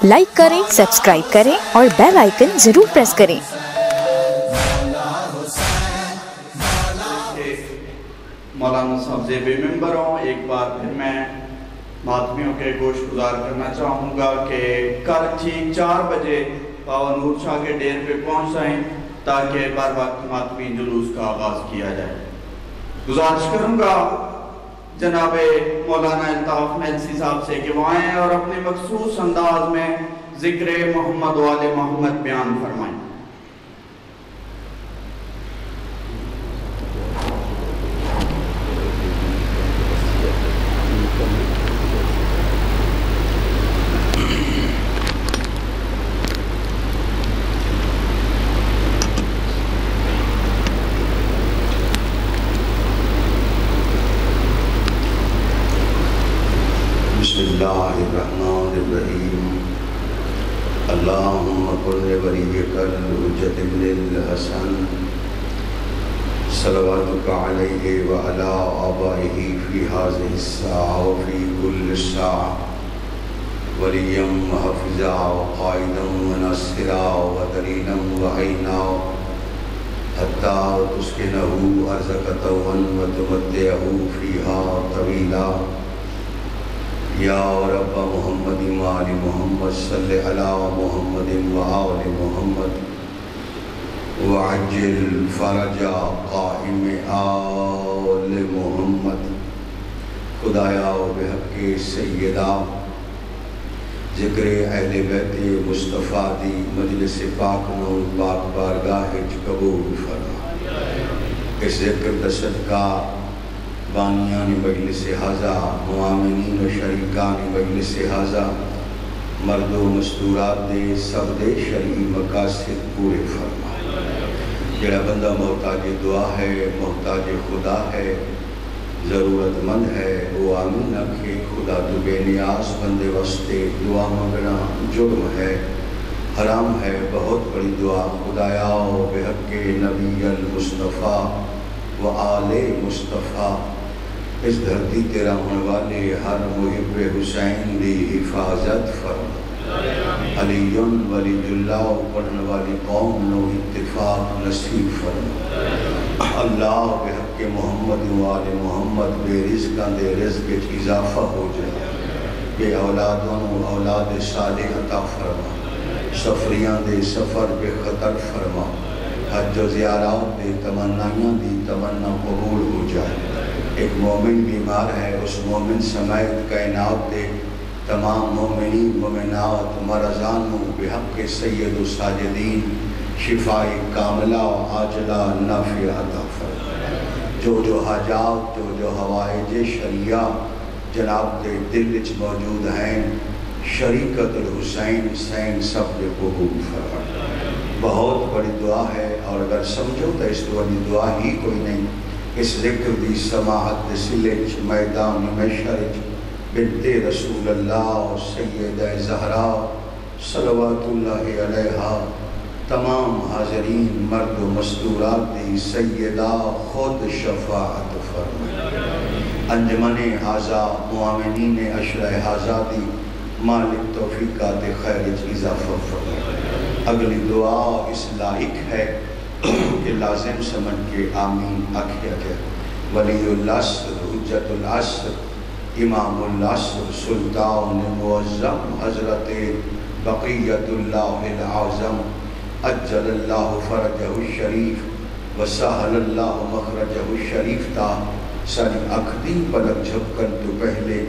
Like کریں، subscribe کریں اور بیل آئیکن ضرور پریس کریں۔ مولانا صاحب زیب ممبر ہوں، ایک بار پھر میں ماتمیوں کے گوش گزار کرنا چاہوں گا کہ کل ٹھیک 4 بجے باوا نور شاہ کے ڈیر پہ پہنچ جائیں تاکہ بار وقت ماتمی جلوس کا آغاز کیا جائے۔ گزارش کروں گا جناب مولانا الطاف میلسی صاحب سے کہ وہ آئیں اور اپنے مخصوص انداز میں ذکر محمد و آل محمد بیان فرمائیں۔ اللهم قل لوليك الحجة بن الحسن صلواتك عليه وعلى آبائه في هذه الساعة وفي كل ساعة وليا وحفظا وقائدا وناصرا ودليلا وعينا حتى تسكنه أرضك طوعا وتمتعه فيها طويلا یا رب محمد وآل محمد صلی علی محمد وآل محمد وعجل فرج قائم آل محمد۔ خدایا و بحق سیدہ ذکر اہل بیت مصطفیٰ دی مجلس پاک نو پاک بارگاہ قبول فرما۔ اس ذکر دا صدقہ بانیان مجلس حاضہ، معامنین و شریکان مجلس حاضہ، مرد و مستورات دے سب دے شرعی مقاصد پورے فرما۔ جڑا بندہ محتاج دعا ہے، محتاج خدا ہے، ضرورت مند ہے، وہ آمین رکھے۔ خدا تو بے نیاز بندے واسطے دعا مانگنا جرم ہے، حرام ہے، بہت بڑی دعا۔ خدایا و بحق نبی المصطفیٰ و آل مصطفیٰ اس دھرتی تیرا ہونے والے ہر محب حسین دی حفاظت فرما۔ علی ولی اللہ پڑھنے والی قوم نو اتفاق نصیب فرما۔ اللہ بحق محمد و آل محمد بے رزقاں دے رزق اضافہ ہو جائے، بے اولادوں اولاد صالح عطا فرما، سفریاں دے سفر بے خطر فرما، حج و زیارات دے تمنائیاں دی تمنا قبول ہو جائے۔ ایک مومن بیمار ہے، اس مومن سمیت کائنات دے تمام مومنین مومنات مرضان بحق سید و ساجدین شفائی کاملہ و عاجلہ نافع عطا فرما۔ جو حاجات جو حوائج شریعہ جناب دے دل وچ موجود ہیں، شریکت الحسین حسین سب دے قبول فرما۔ بہت بڑی دعا ہے، اور اگر سمجھو تو اس والی دعا ہی کوئی نہیں۔ اس ذکر دی سماحت سلچ میدان محشر بنت رسول اللہ سیدہ زہرا صلوات اللہ علیہا تمام حاضرین مرد و مستورات دی سیدہ خود شفاعت فرما۔ انجمن حاضہ معامنین عشرہ حاضہ دی مالک توفیقات خیر اضافہ فرما۔ اگلی دعا اس لائق ہے کہ لازم سمجھ کے آمین آکھیا گیا۔ ولی العصر حجت العصر امام العصر سلطان معظم حضرت بقیت اللہ العظم اجل اللہ فرجہ الشریف وسہل اللہ مخرجہ الشریف تا ساری اکھدی پلک جھپکن تو پہلے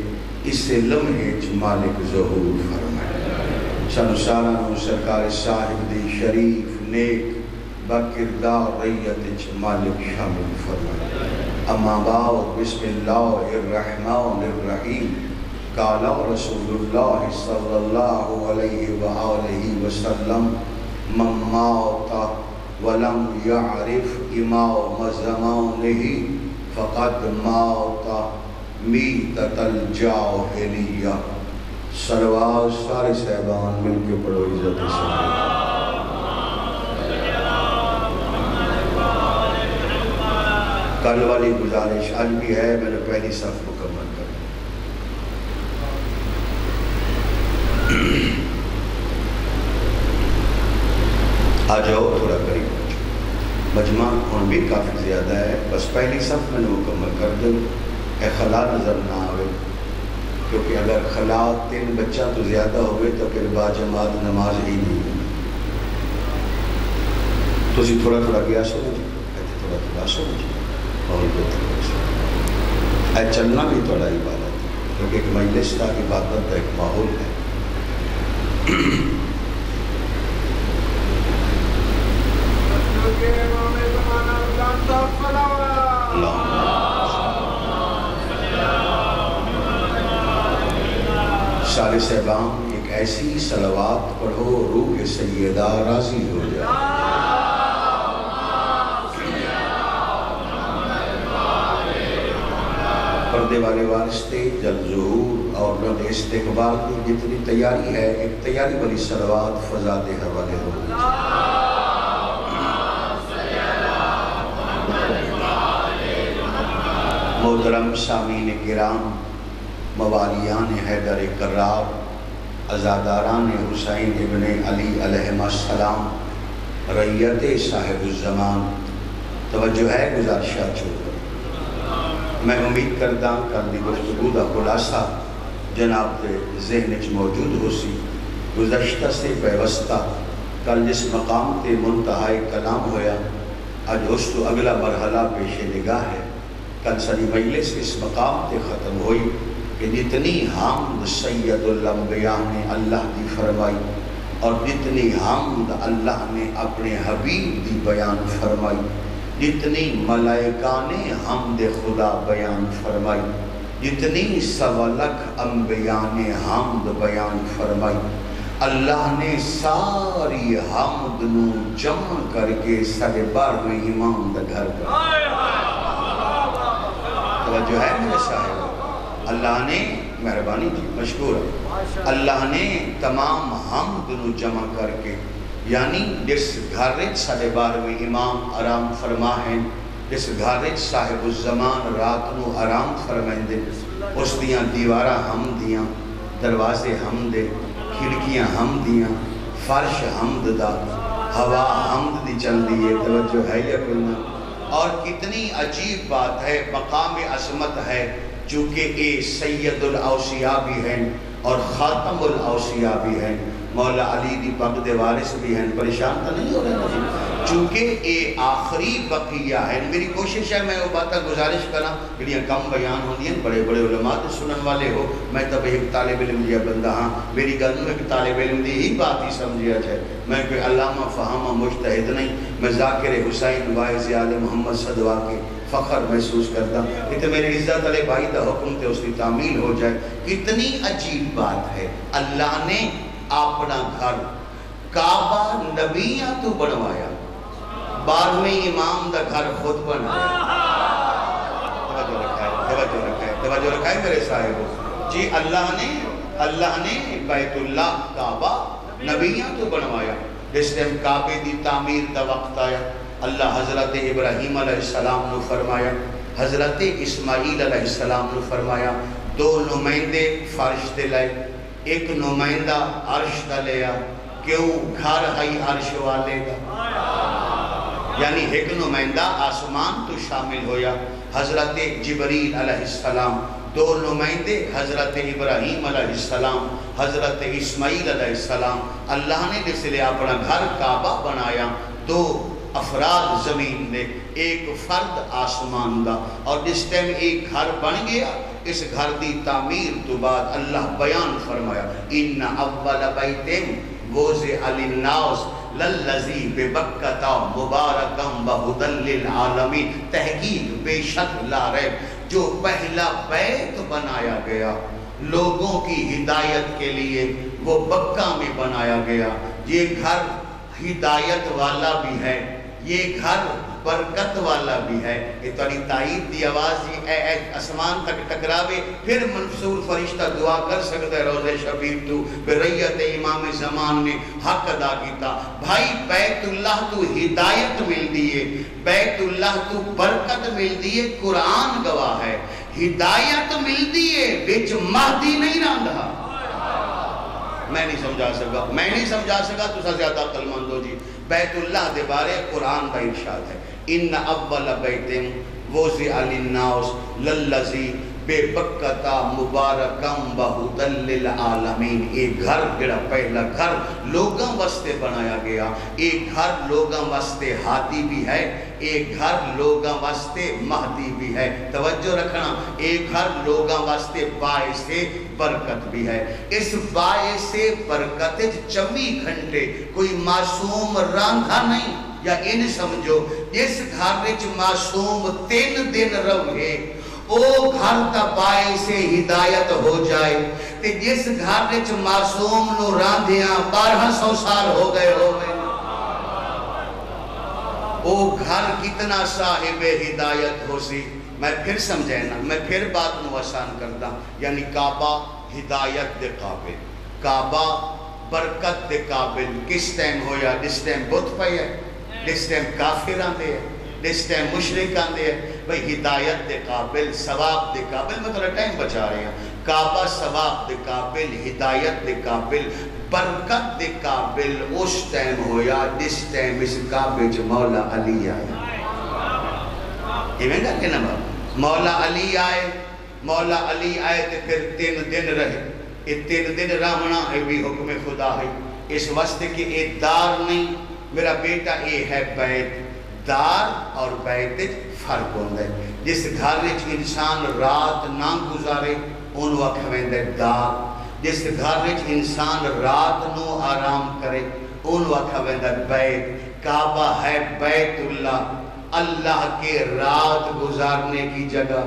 اس لمحے مالک ظہور فرمائے۔ سانو سارا سرکار صاحب دی شریف نیک باکردار ریت مالک شامل فرمائے۔ اما بعد بسم اللہ الرحمن الرحیم۔ قال رسول اللہ صلی اللہ علیہ وآلہ وسلم من مات ولم يعرف امام زمانہ فقد مات میتۃ الجاہلیہ۔ صلوات سارے صاحبان مل کے پڑھو عزت سے۔ کل والی گزارش آج بھی ہے، میں نے پہلی صف مکمل کر آ جاؤ تھوڑا قریب، مجمع ہوں بھی کافی زیادہ ہے، بس پہلی صف میں مکمل کر دیں، اے خلا نظر نہ آئے، کیونکہ اگر خلا 3 بچہ تو زیادہ ہوئے تو پھر با جماعت نماز ہی نہیں ہے۔ تو اسی تھوڑا تھوڑا گیا سو جی، تھوڑا تھوڑا سو جی، اور اے چلنا بھی تھوڑا عبادت ہے، کیونکہ ایک مجلس کا عبادت کا ایک ماحول ہے۔ سارے صاحبان ایک ایسی صلوات پڑھو روح سیدہ راضی ہو جائے۔ پردے والے واسطے جلد ظہور اور رد استقبال کی جتنی تیاری ہے، ایک تیاری والی صلوات فضا دے حوالے ہو۔ محترم سامعین کرام، موالیان حیدر کرار، عزاداران حسین ابن علی علیہ السلام، رعیت صاحب الزمان، توجہ ہے گزارشات چھوڑ کر میں امید کرتا ہوں کل دی گفتگو دا خلاصہ جناب دے ذہن چ موجود ہو سی۔ گزشتہ سے پیوستہ کل جس مقام تے منتہائی کلام ہویا، آج اس تو اگلا مرحلہ پیش نگاہ ہے۔ کل ساری مجلس اس مقام تے ختم ہوئی کہ جتنی حمد سید الانبیاء نے اللہ دی فرمائی اور جتنی حمد اللہ نے اپنے حبیب دی بیان فرمائی، جتنی ملائکہ نے حمد خدا بیان فرمائی، جتنی 1.25 لاکھ انبیاء نے حمد بیان فرمائی، اللہ نے ساری حمد نو جمع کر کے 12ویں امام دا گھر پر توجہ ہے میرے صاحب، اللہ نے مہربانی کی مشکور ہے، اللہ نے تمام حمد نو جمع کر کے، یعنی جس گھر 12ویں امام آرام فرما ہیں، جس گھر صاحب الزمان رات نو آرام فرمائیں دے، اس دیاں دیوارہ حمد دیاں، دروازے حمد دے، کھڑکیاں حمد دیاں، فرش حمد دا، ہوا حمد دی چل دیئے، توجہ ہے یا کوئی نہ؟ اور کتنی عجیب بات ہے، مقام عظمت ہے، چونکہ اے سید الاوصیاء بھی ہیں اور خاتم الاوصیاء بھی ہیں، مولا علی دی پگ دے وارث بھی ہیں، پریشان تو نہیں ہو رہے ہیں، چونکہ اے آخری بقیہ ہیں۔ میری کوشش ہے میں وہ باتیں گزارش کرا جڑیاں کم بیان ہوندی ہیں، بڑے بڑے علماء تے سنن والے ہو، میں تب ایک طالب علم دیا بندہ ہاں، میری گل میں ایک طالب علم دی ہی بات ہی سمجھیا جائے، میں کوئی علامہ فہامہ مجتہد نہیں، میں ذاکر حسین وائز آل محمد صدوا کے فخر محسوس کرتا ہوں کہ میرے عزت علیہ بھائی دا حکم تے اس کی تعمیل ہو جائے۔ کتنی عجیب بات ہے، اللہ نے اپنا گھر کعبہ نبیاں تو بنوایا، 12ویں امام دا گھر خود بنایا۔ توجہ رکھا ہے میرے صاحب جی، اللہ نے بیت اللہ کعبہ نبیاں تو بنوایا۔ جس ٹائم کعبے دی تعمیر دا وقت آیا، اللہ حضرت ابراہیم علیہ السلام نے فرمایا، حضرت اسماعیل علیہ السلام نے فرمایا، 2 نمائندے فرش دے لائے، ایک نمائندہ عرش دا لیا، کیوں گھر ہی عرش والے گا، یعنی ایک نمائندہ آسمان تو شامل ہویا، حضرت جبریل علیہ السلام، 2 نمائندے حضرت ابراہیم علیہ السلام، حضرت اسماعیل علیہ السلام۔ اللہ نے جس لئے اپنا گھر کعبہ بنایا، 2 افراد زمین دے، ایک فرد آسمان دا، اور جس ٹائم ایک گھر بن گیا، اس گھر دی تعمیر تو بعد اللہ بیان فرمایا، ان اول بیتم وضع للناس للذی ببکۃ مبارکا وہدی للعالمین، تحقیق بے شک لا ریب، جو پہلا بیت بنایا گیا لوگوں کی ہدایت کے لیے وہ بکہ میں بنایا گیا۔ یہ گھر ہدایت والا بھی ہے، یہ گھر برکت والا بھی ہے۔ یہ تاری تائید دی آواز اے اسمان تک ٹکراوے، پھر منصور فرشتہ دعا کر سکتا ہے روضہ شبیر تو برعیت امام زمان نے حق ادا کیتا۔ بھائی بیت اللہ تو ہدایت مل دیئے، بیت اللہ تو برکت مل دیئے، قرآن گواہ ہے، ہدایت مل دیئے، بچ مہدی نہیں راندھا، میں نہیں سمجھا سکا تو زیادہ عقل مند ہو جی. بیت اللہ دے بارے قرآن کا ارشاد ہے ان اول بیت وضع للناس للذی بے بکتا مبارکم بہدل للعالمین. ایک گھر جڑا پہلا گھر لوگاں واسطے بنایا گیا, ایک گھر لوگاں واسطے ہادی بھی ہے, ایک گھر لوگاں واسطے مہدی بھی ہے. توجہ رکھنا, ایک گھر لوگاں واسطے باعث برکت بھی ہے. اس باعث برکت 24 گھنٹے کوئی معصوم راندھا نہیں, یا ان سمجھو جس گھر وچ معصوم 3 دن رہے او گھر تا باعث ہدایت ہو جائے, تے جس گھر وچ معصوم نو راندھیاں 1200 سال ہو گئے او گھر کتنا صاحب ہدایت ہو سی. میں پھر سمجھے نا, میں پھر بات نو آسان کرتا, یعنی کعبہ ہدایت دے قابل, کعبہ برکت دے قابل کس ٹائم ہویا؟ جس ٹائم بت پہ ہے, جس ٹائم کافر آندے ہیں, جس ٹائم مشرک آندے ہیں. بھئی ہدایت دے قابل, ثواب دے قابل, میں تھوڑا ٹائم بچا رہے ہیں. کعبہ ثواب دے قابل, ہدایت دے قابل, برکت دے قابل اس ٹائم ہویا جس ٹائم اس کعبے چ مولا علی آئے. ایویں گا کہ نا مولا علی آئے, مولا علی آئے تے پھر 3 دن رہے. یہ 3 دن رہنا ہے بھی حکم خدا ہے, اس واسطے کہ یہ دار نہیں میرا بیٹا, یہ ہے بیت. دار اور بیت فرق ہوتا ہے. جس گھر وچ انسان رات نہ گزارے انہوں آکھویں دار, جس گھر وچ انسان رات نو آرام کرے انہوں آکھویں بیت. کعبہ ہے بیت اللہ, اللہ کے رات گزارنے کی جگہ.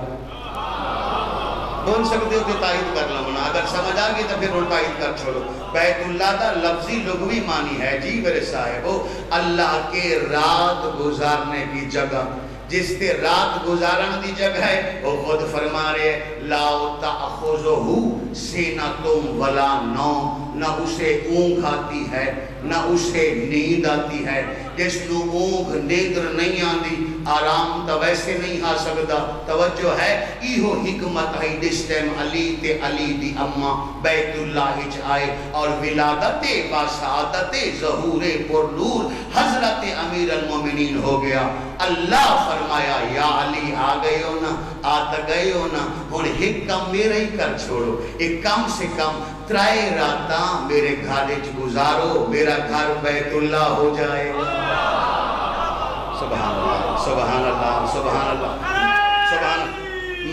بول سکتے ہو کہ تائید کر لوں, اگر سمجھ آ گئی تو پھر وہ تائید کر چھوڑو. بیت اللہ دا لفظی لغوی معنی ہے جی میرے صاحبو, اللہ کے رات گزارنے کی جگہ. جس تے رات گزارن دی جگہ ہے وہ خود فرما رہے لا تأخذہ سینۃ ولا نوم, نہ اسے اونگ آتی ہے نہ اسے نیند آتی ہے. جس نو اونگ نیندر نہیں آندی, آرام تا ویسے نہیں آ سکتا. توجہ ہے, ایہو حکمت ہے جس ٹائم علی تے علی دی اماں بیت اللہ ہچ آئے اور ولادت باسعادت ظہور پر نور حضرت امیر المومنین ہو گیا. اللہ فرمایا یا علی آ گئے ہو نا, آتا گئے ہو نا, اور ایک کم میرا ہی کر چھوڑو, ایک کم سے کم 3 راتاں میرے گھر گزارو, میرا گھر بیت اللہ ہو جائے. سبحان اللہ سبحان اللہ سبحان اللہ سبحان اللہ,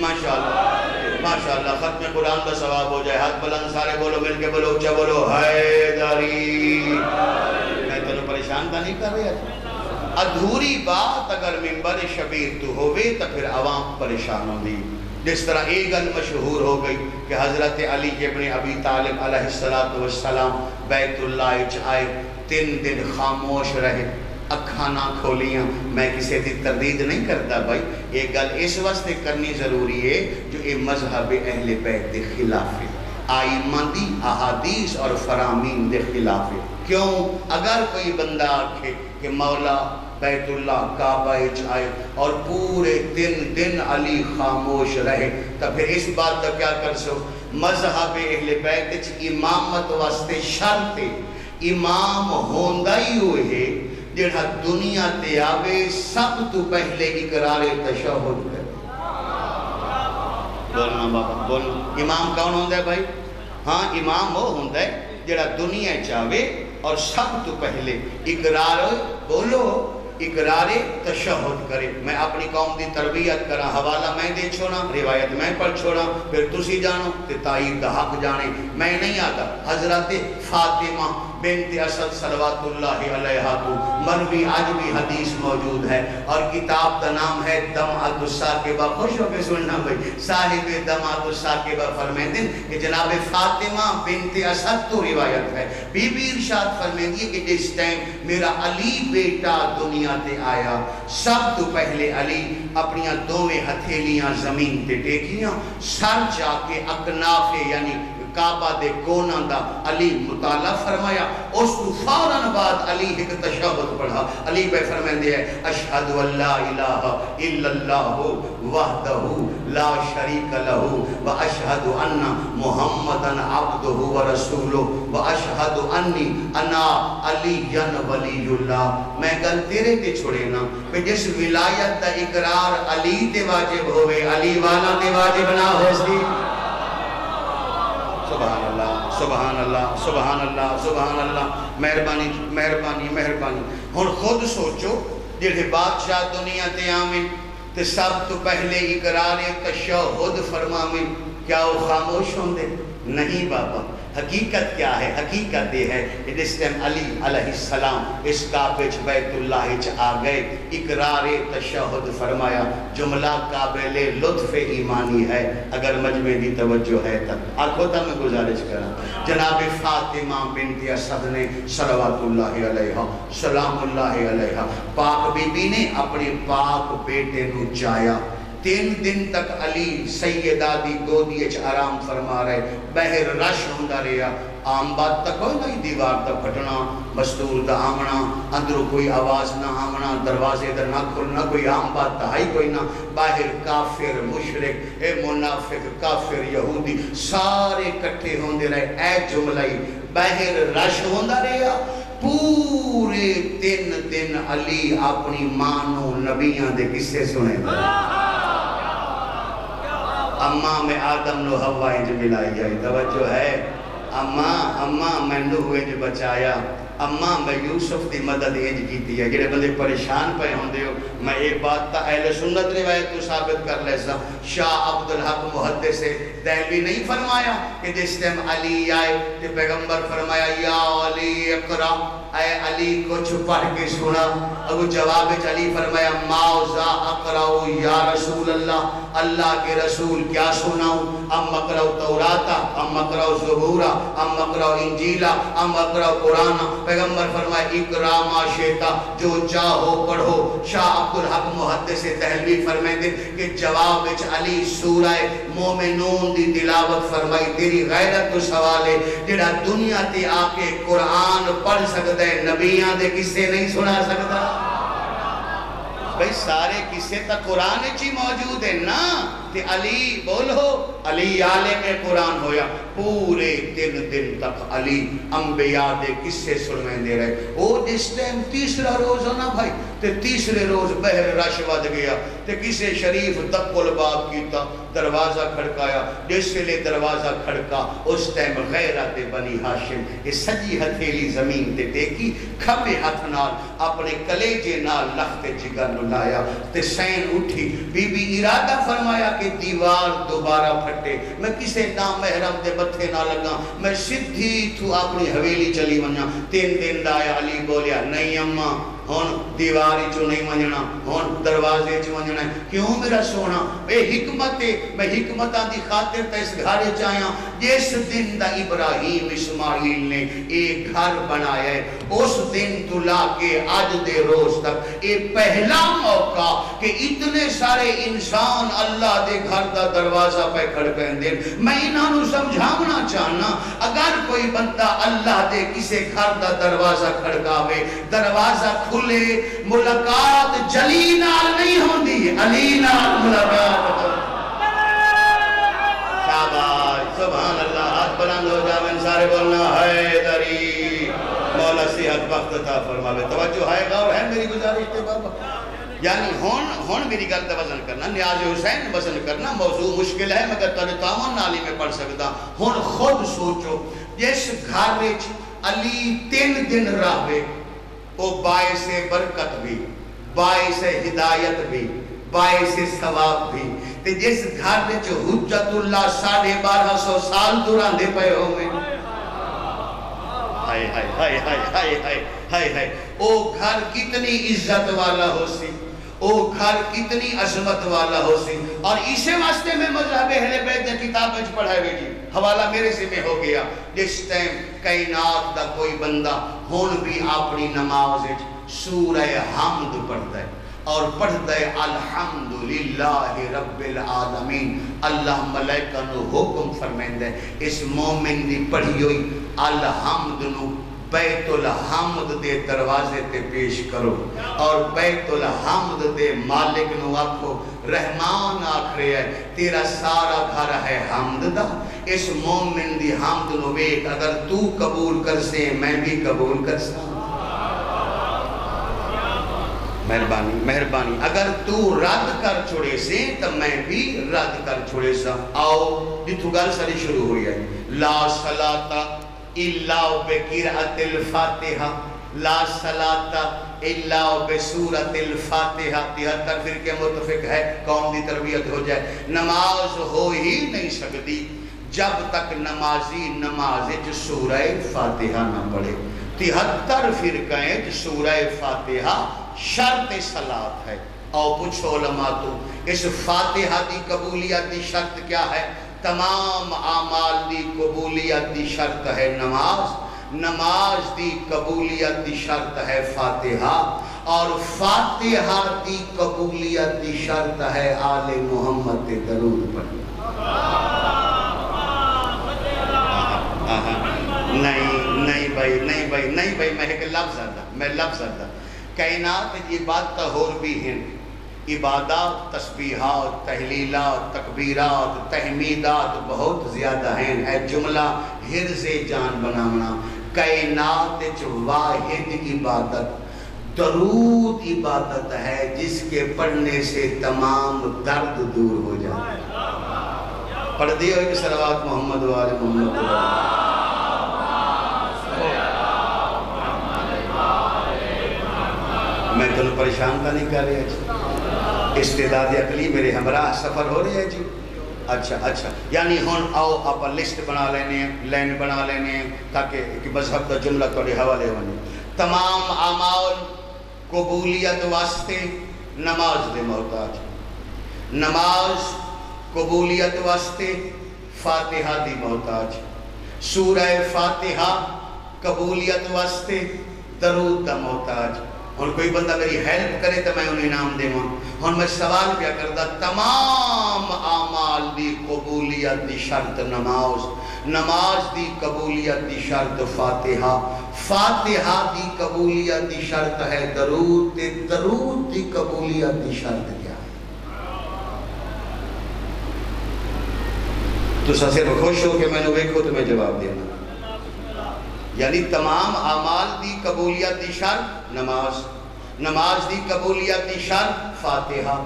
ماشاءاللہ ماشاءاللہ. ختم قرآن کا ثواب ہو جائے. ہاتھ بلند سارے بولو, مل کے بولو, اچھا بولو حیدری. میں تنوں پریشان کا نہیں کر رہا. ادھوری بات اگر منبر شبیر تو ہوئے تو پھر عوام پریشان ہوں دی. جس طرح ایک گل مشہور ہو گئی کہ حضرت علی ابن ابی طالب علیہ السلام بیت اللہ آئے, 3 دن خاموش رہے, اکھاں نہ کھولیاں. میں کسی دی تردید نہیں کرتا بھائی, ایک گل اس واسطے کرنی ضروری ہے جو یہ مذہب اہل بیت دے خلاف ہے, آئمہ دی احادیث اور فرامین دے خلاف ہے. کیوں؟ اگر کوئی بندہ آکھے کہ مولا بیت اللہ کعبہ آئے اور پورے 3 دن علی خاموش رہے تو پھر اس بات کا کیا کر سو؟ مذہب اہل بیت امامت واسطے شرط امام ہوندہ ہی ہوئے جڑا دنیا تے آوے سب تو پہلے اقرار تشہد کرے. بولنا بابا بولنا, امام کون ہوندہ ہے بھائی؟ ہاں امام وہ ہوندہ ہے جڑا دنیا چاہوے اور سب تو پہلے اقرار بولو اقرار تشہد کرے. میں اپنی قوم دی تربیت کرا, حوالہ میں دے چھوڑا, روایت میں پڑھ چھوڑا, پھر تسی جانو تے تائید دا حق جانے. میں نہیں آتا. حضرت فاطمہ بنت اسد صلوات اللہ علیہ تو مروی آج بھی حدیث موجود ہے اور کتاب کا نام ہے دمعۃ الثاقبہ. خوش ہو کے سننا بھائی, صاحب دمعۃ الثاقبہ فرمیندے کہ جناب فاطمہ بنت اسد تو روایت ہے, بی بی ارشاد فرمیندی کہ جس ٹائم میرا علی بیٹا دنیا تے آیا سب تو پہلے علی اپنیاں دوویں ہتھیلیاں زمین تے ٹیکیاں, سر جا کے اکناف یعنی کعبہ دے کونا دا علی مطالعہ فرمایا. اس تو فوراً بعد علی ایک تشہد پڑھا. علی بے فرمائندے ہیں اشہد ان لا الہ الا اللہ وحدہ لا شریک لہ و اشہد ان محمدن عبدہ و رسولہ و اشہد انی انا علی ولی اللہ. میں گل تیرے تے چھوڑے نا کہ جس ولایت دا اقرار علی تے واجب ہوئے علی والا تے واجب نہ ہو سی. سبحان اللہ سبحان اللہ سبحان اللہ سبحان اللہ. مہربانی مہربانی مہربانی. ہن خود سوچو جڑے بادشاہ دنیا تے آویں تے سب تو پہلے اقرار تشہد فرماویں, کیا وہ خاموش ہوندے؟ نہیں بابا. حقیقت کیا ہے؟ حقیقت یہ ہے کہ جس ٹائم علی علیہ السلام اس کعبے بیت اللہ آ گئے, اقرار تشہد فرمایا. جملہ قابل لطف ایمانی ہے, اگر مجمع دی توجہ ہے تب آنکھوں تک میں گزارش کرا. جناب فاطمہ بنت اسد نے صلوات اللہ علیہ سلام اللہ علیہ پاک بی بی نے اپنے پاک بیٹے نو چایا. 3 دن تک علی سیدہ دی گودی اچ آرام فرما رہے. بہر رش ہوندہ رہا. عام بات تک ہوئی نہیں, دیوار تک پھٹنا, مستور دا آمنا, اندروں کوئی آواز نہ آمنا, دروازے در نہ کھلنا, کوئی عام بات تہائی کوئی نہ. باہر کافر مشرک منافق کافر یہودی سارے کٹھے ہوندے رہے. اے جملہی باہر رش ہوندہ رہا. پورے 3 دن علی اپنی مانو نبیان دے قصے سنے دے. اماں میں آدم نو حوا انج ملائی آئی. توجہ ہے. اماں میں نوح انج بچایا. اماں میں یوسف دی مدد انج کیتی ہے. جڑے بندے پریشان پہ ہوندے ہو, میں ایک بات تا اہل سنت روایت تو ثابت کر لیسا. شاہ عبدالحق محدث دہلوی نہیں فرمایا کہ جس ٹائم علی آئے کہ پیغمبر فرمایا یا علی اقرا, اے علی کچھ پڑھ کے سنا. ابو جواب علی فرمایا ماذا اقرأ یا رسول اللہ, اللہ کے رسول کیا سناؤں؟ ام اقرأ توراتا, ام اقرأ زبورا, ام اقرأ انجیلا, ام اقرأ قرآن. پیغمبر فرمایا اقرا ما شئتا, جو چاہو پڑھو. شاہ عبدالحق محدث دہلوی فرمائے کہ جواب علی سورہ مومنون دی تلاوت فرمائی. تیری غیرت تو سوال ہے جڑا دنیا تے آ کے قرآن پڑھ سکتا ہے, نبیان دے قصے نہیں سنا سکتا. بھئی سارے قصے تا قرآن چی موجود ہیں نا. تے علی بولو, علی عالم قرآن ہویا. پورے 3 دن تک علی انبیاء دے قصے سنویں دے رہے. او جس ٹائم تیسرا روز ہونا بھائی, تے تیسرے روز بہر رش ود گیا. تے کسے شریف دق الباب کیتا, دروازہ کھڑکایا. جس لئے دروازہ کھڑکا اس ٹائم غیرت بنی ہاشم یہ سجی ہتھیلی زمین تے ٹیکی, کھبے ہاتھ نال اپنے کلیجے نال لخت جگر لایا. تے سین اٹھی. بی بی ارادہ فرمایا کہ دیوار دوبارہ پھٹے, میں کسے نامحرم دے متھے نہ لگا, میں سدھی تو اپنی حویلی چلی ونیا. 3 دن دایا. علی بولیا نہیں اماں, ہون دیواری چو نہیں منجنا, ہون دروازے چو منجنا ہے. کیوں میرا سونا؟ اے حکمت ہے, میں حکمتاں دی خاطر تا اس گھارے چاہیاں. جس دن دا ابراہیم اسماعیل نے ایک گھر بنایا ہے, اس دن تو لا کے آج دے روز تک اے پہلا موقع کہ اتنے سارے انسان اللہ دے گھر دا دروازہ پہ کھڑکیں دیں. میں انہاں نو سمجھاونا چاہنا, اگر کوئی بندہ اللہ دے کسے گھر دا دروازہ کھڑکاوے, دروازہ کھلے, ملاقات جلی نال نہیں ہوندی, علی نال ملاقات. شاباش سبحان اللہ. ہاتھ بلند ہو جاویں سارے بولنا حیدری. مولا صحت وقت عطا فرماوے. توجہ ہے, غور ہے میری گزارش تے بابا. یعنی ہون میری گل تے وزن کرنا, نیاز حسین وزن کرنا موضوع مشکل ہے مگر تانے تاون نالی میں پڑھ سکتا. ہون خود سوچو جس گھر وچ علی 3 دن رہے, وہ باعث برکت بھی, باعث ہدایت بھی, باعث ثواب بھی. تے جس گھر وچ حجت اللہ 1250 سال دوران دے پئے ہوئے, ہائے ہائے ہائے ہائے ہائے ہائے ہائے ہائے, او گھر کتنی عزت والا ہو سی, او گھر کتنی عظمت والا ہو سی. اور اسے واسطے میں مذہب اہل بیت نے کتاب وچ پڑھائے ہوئے جی, حوالہ میرے سے میں ہو گیا. جس ٹائم کائنات دا کوئی بندہ ہون بھی اپنی نماز وچ سورہ حمد پڑھتا ہے, اور پڑھ دے الحمدللہ رب العالمین، اللہ ملائکہ نو حکم فرمیندے اس مومن دی پڑھی ہوئی الحمد نو بیت الحمد دے دروازے تے پیش کرو، اور بیت الحمد دے مالک نو آکھو رحمان آکھ رہے ہے تیرا سارا گھر ہے حمد دا، اس مومن دی حمد نو ویک اگر تو قبول کر سے میں بھی قبول کر سا۔ مہربانی مہربانی، اگر تو رد کر چھوڑے سے تو میں بھی رد کر چھوڑے سا۔ آؤ جتو گل ساری شروع ہوئی ہے، لا صلاة الا بقراءۃ الفاتحہ، لا صلاة الا بسورۃ الفاتحہ، 73 فرقے متفق ہے قوم دی تربیت ہو جائے۔ نماز ہو ہی نہیں سکتی جب تک نمازی نماز سورہ فاتحہ نہ پڑھے۔ 73 فرقے سورہ فاتحہ شرط صلاۃ ہے۔ اور پوچھو علماء تو اس فاتحہ دی قبولیت دی شرط کیا ہے؟ تمام اعمال دی قبولیت دی شرط ہے نماز، نماز دی قبولیت دی شرط ہے فاتحہ، اور فاتحہ دی قبولیت دی شرط ہے آل محمد درود پڑھنا۔ نہیں بھائی میں ایک لفظ آدھا کائنات عبادت ہور بھی ہیں، عبادات تسبیحات تحلیلات تکبیرات تحمیدات بہت زیادہ ہیں، ہے جملہ حرز جان بناونا۔ کائنات واحد عبادت درود عبادت ہے جس کے پڑھنے سے تمام درد دور ہو جائے۔ پڑھ دیو ایک صلوات محمد و آل محمد۔ میں تنہوں پریشان کا نہیں کر رہے جی، استعداد عقلی میرے ہمراہ سفر ہو رہے ہیں جی۔ اچھا یعنی ہون آؤ آپ لسٹ بنا لینے ہیں، لین بنا لینے ہیں تاکہ ایک مذہب دا جملہ توڑے حوالے ہونے۔ تمام اعمال قبولیت واسطے نماز دے محتاج، نماز قبولیت واسطے فاتحہ دی محتاج، سورہ فاتحہ قبولیت واسطے درود دا محتاج۔ اور کوئی بندہ میری ہیلپ کرے تو میں انہیں انعام دے ماں۔ اور میں سوال کیا کردہ، تمام اعمال دی قبولیت دی شرط نماز، نماز دی قبولیت دی شرط فاتحہ، فاتحہ دی قبولیت دی شرط ہے درود، درود دی قبولیت دی شرط کیا ہے؟ تو صرف خوش ہو کہ میں نے ویکھو تو میں جواب دینا۔ یعنی تمام اعمال دی قبولیت دی شرط نماز، نماز دی قبولیت دی شرط فاتحہ،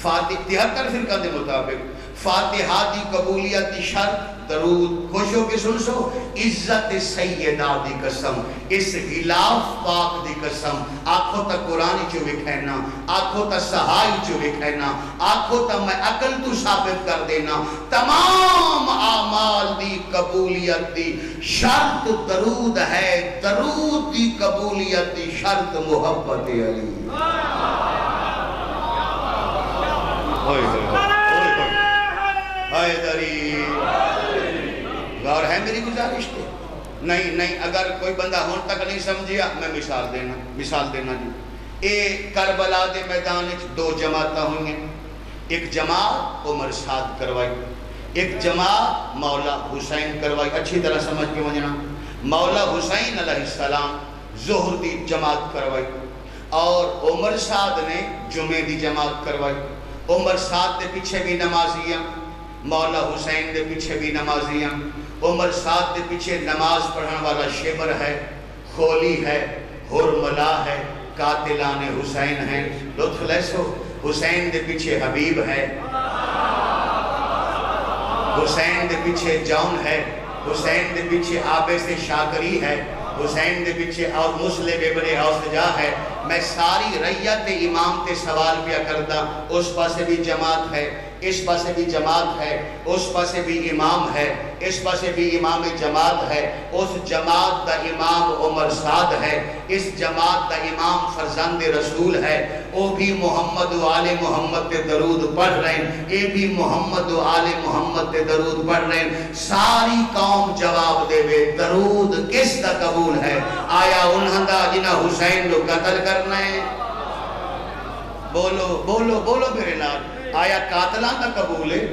73 فرقہ دے مطابق فاتحہ دی قبولیت دی شرط درود۔ خوش ہو کے سن سو، عزت سیدہ دی قسم، اس غلاف پاک دی قسم، آنکھوں تا قرآن چو وکھینا، آنکھوں تا صحائی چو وکھینا، آنکھوں تا میں عقل تو ثابت کر دینا، تمام اعمال دی قبولیت دی شرط درود ہے، درود دی قبولیت دی شرط محبت علی۔ غور ہے میری گزارش پہ؟ نہیں اگر کوئی بندہ ہون تک نہیں سمجھیا میں مثال دینا جی۔ کربلا دے میدان دو جماعتیں ہوئی ہیں، ایک جماعت عمر سعد کروائی، ایک جماعت مولا حسین کروائی۔ اچھی طرح سمجھ کے وجنا، مولا حسین علیہ السلام ظہر دی جماعت کروائی، اور عمر سعد نے جمعے دی جماعت کروائی۔ عمر سعد دے پیچھے بھی نمازیاں، مولا حسین دے پیچھے بھی نمازیاں۔ عمر سعد دے پیچھے نماز پڑھنے والا شبر ہے، خولی ہے، حرملا ہے، قاتلان حسین ہیں۔ لطف لیسو، حسین دے پیچھے حبیب ہے، حسین دے پیچھے جون ہے، حسین دے پیچھے عابس شاکری ہے، حسین دے پیچھے اور مسلم ابن اوسجا ہے۔ میں ساری ریت امام تے سوال پیا کرتا، اس پاسے بھی جماعت ہے، اس پاسے بھی جماعت ہے، اس پاسے بھی امام ہے، اس پاسے بھی امام جماعت ہے۔ اس جماعت دا امام عمر سعد ہے، اس جماعت دا امام فرزند رسول ہے۔ وہ بھی محمد و آل محمد تے درود پڑھ رہے ہیں، یہ بھی محمد و آل محمد تے درود پڑھ رہے ہیں۔ ساری قوم جواب دے وے درود کس دا قبول ہے؟ آیا انہاں دا جنہ حسین کو قتل کرنا ہے؟ بولو بولو بولو میرے نال، آیا قاتلاں دا قبول ہے؟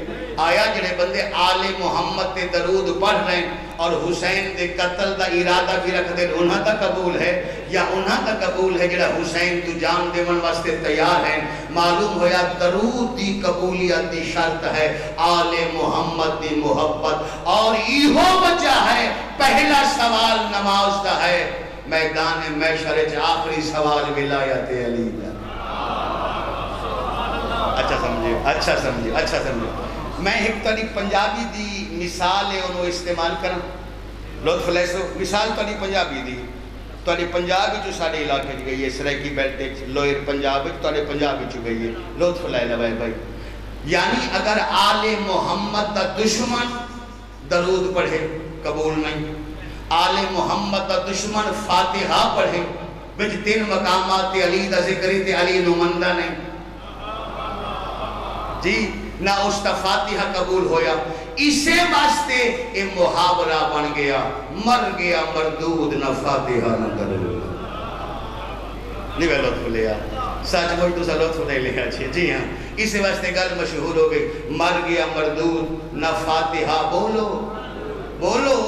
آیا جڑے بندے آل محمد تے درود پڑھ رہے ہیں اور حسین دے قتل دا ارادہ بھی رکھ دے، انہاں دا قبول ہے؟ یا انہاں دا قبول ہے جڑا حسین تو جان دیون واسطے تیار ہیں؟ معلوم ہویا درود دی قبولیت دی شرط ہے آل محمد دی محبت، اور ایہو وجہ ہے پہلا سوال نماز دا ہے، میدان محشر وچ آخری سوال ولایت علی دا۔ اچھا سمجھے اچھا سمجھے اچھا سمجھے۔ میں ایک تاری پنجابی دی مثال ہے انہوں استعمال کرنا، لطف لے سو۔ مثال تاری پنجابی دی، تاری پنجابی جو سارے علاقے جو گئی ہے، سرائکی بیلٹ لوئر پنجابی تاری پنجابی جو گئی ہے، لطف لے لوائے بھائی۔ یعنی اگر آل محمد دا دشمن درود پڑھے قبول نہیں، آل محمد دا دشمن فاتحہ پڑھے، بچ 3 مقامات علی دا ذکری تے علی نمندہ نہیں جی، نہ اس تا فاتحہ قبول ہویا۔ اسے واسطے اے محاورہ بن گیا، مر گیا مردود نہ فاتحہ نہ درود۔ نہیں میں لطف لیا، سچ موئی تو سا لطف نہیں لیا چھے، جی ہاں، اسے واسطے گل مشہور ہو گئی، مر گیا مردود نہ فاتحہ، بولو بولو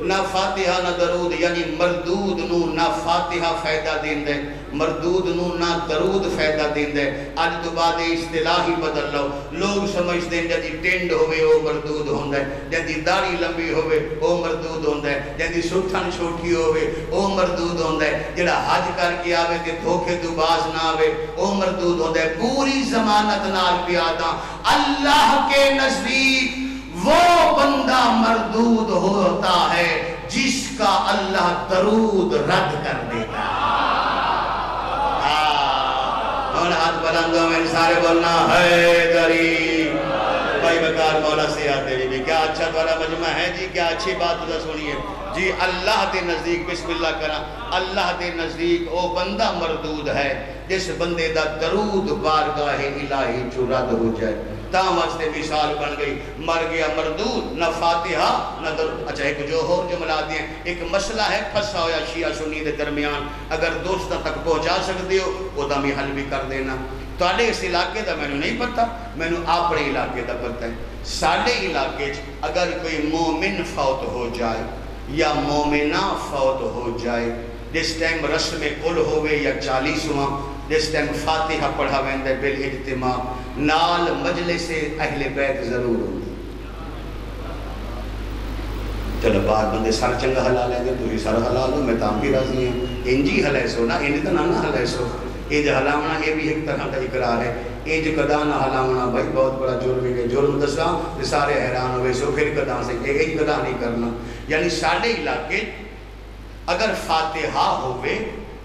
نہ فاتحہ نہ درود، یعنی مردود نو نہ فاتحہ فائدہ دین دے، مردود نو نہ درود فائدہ دین دے۔ آج تو بعد اصطلاحی بدل لو، لوگ سمجھ دیں جدی ٹینڈ ہوئے وہ مردود ہوندہ ہے، جدی داڑھی لمبی ہوئے وہ مردود ہوندہ ہے، جدی سٹھن چھوٹی ہوئے وہ مردود ہوندہ ہے، جڑا حج کر کے آوے تے دھوکے تو باز نہ آوے وہ مردود ہوندہ ہے۔ پوری ضمانت نال پیادا اللہ کے نزدیک وہ بندہ مردود ہوتا ہے جس کا اللہ درود رد کر دیتا۔ اور ہاتھ بلندوں میں سارے بولنا حیدری، بھائی بکار مولا سے آتے بھی کیا اچھا دوارا مجمع ہے جی، کیا اچھی بات تو سنیے جی۔ اللہ دے نزدیک بسم اللہ کرا، اللہ دے نزدیک او بندہ مردود ہے جس بندے دا درود بارگاہ الہی جو رد ہو جائے۔ تاں واسطے مثال بن گئی، مر گیا مردود نہ فاتحہ نہ درود۔ اچھا ایک جو اور جملہ دیں، ایک مسئلہ ہے پھنسا ہویا شیعہ سنی دے درمیان، اگر دوستاں تک پہنچا سکتے ہو وہ دا میں حل بھی کر دینا۔ تو آلے اس علاقے دا میں نے نہیں پتا، میں نے اپنے علاقے دا پتا ہے۔ ساڑھے علاقے اگر کوئی مومن فوت ہو جائے یا مومنہ فوت ہو جائے، جس ٹائم رسم کل ہوئے یا 40واں، جس ٹائم فاتحہ پڑھا ویندے بالاجتماع، نال مجلس اہل بیت ضرور ہوگی۔ چلو بات بندے سر چنگا حلال ہے تو ہی سر حلال ہو، میں تام بھی راضی ہیں، انجی حلائے سو نا، انجی تو نہ حلائے سو۔ ایج حلاونا یہ بھی ایک طرح کا اقرار ہے، ایج قدا نہ حلاونا بھائی بہت بڑا جرم ہے، جرم دسا سارے حیران ہوئے سو پھر قدا سے ایج قدا نہیں کرنا۔ یعنی ساڑھے علاقے اگر فاتحہ ہوئے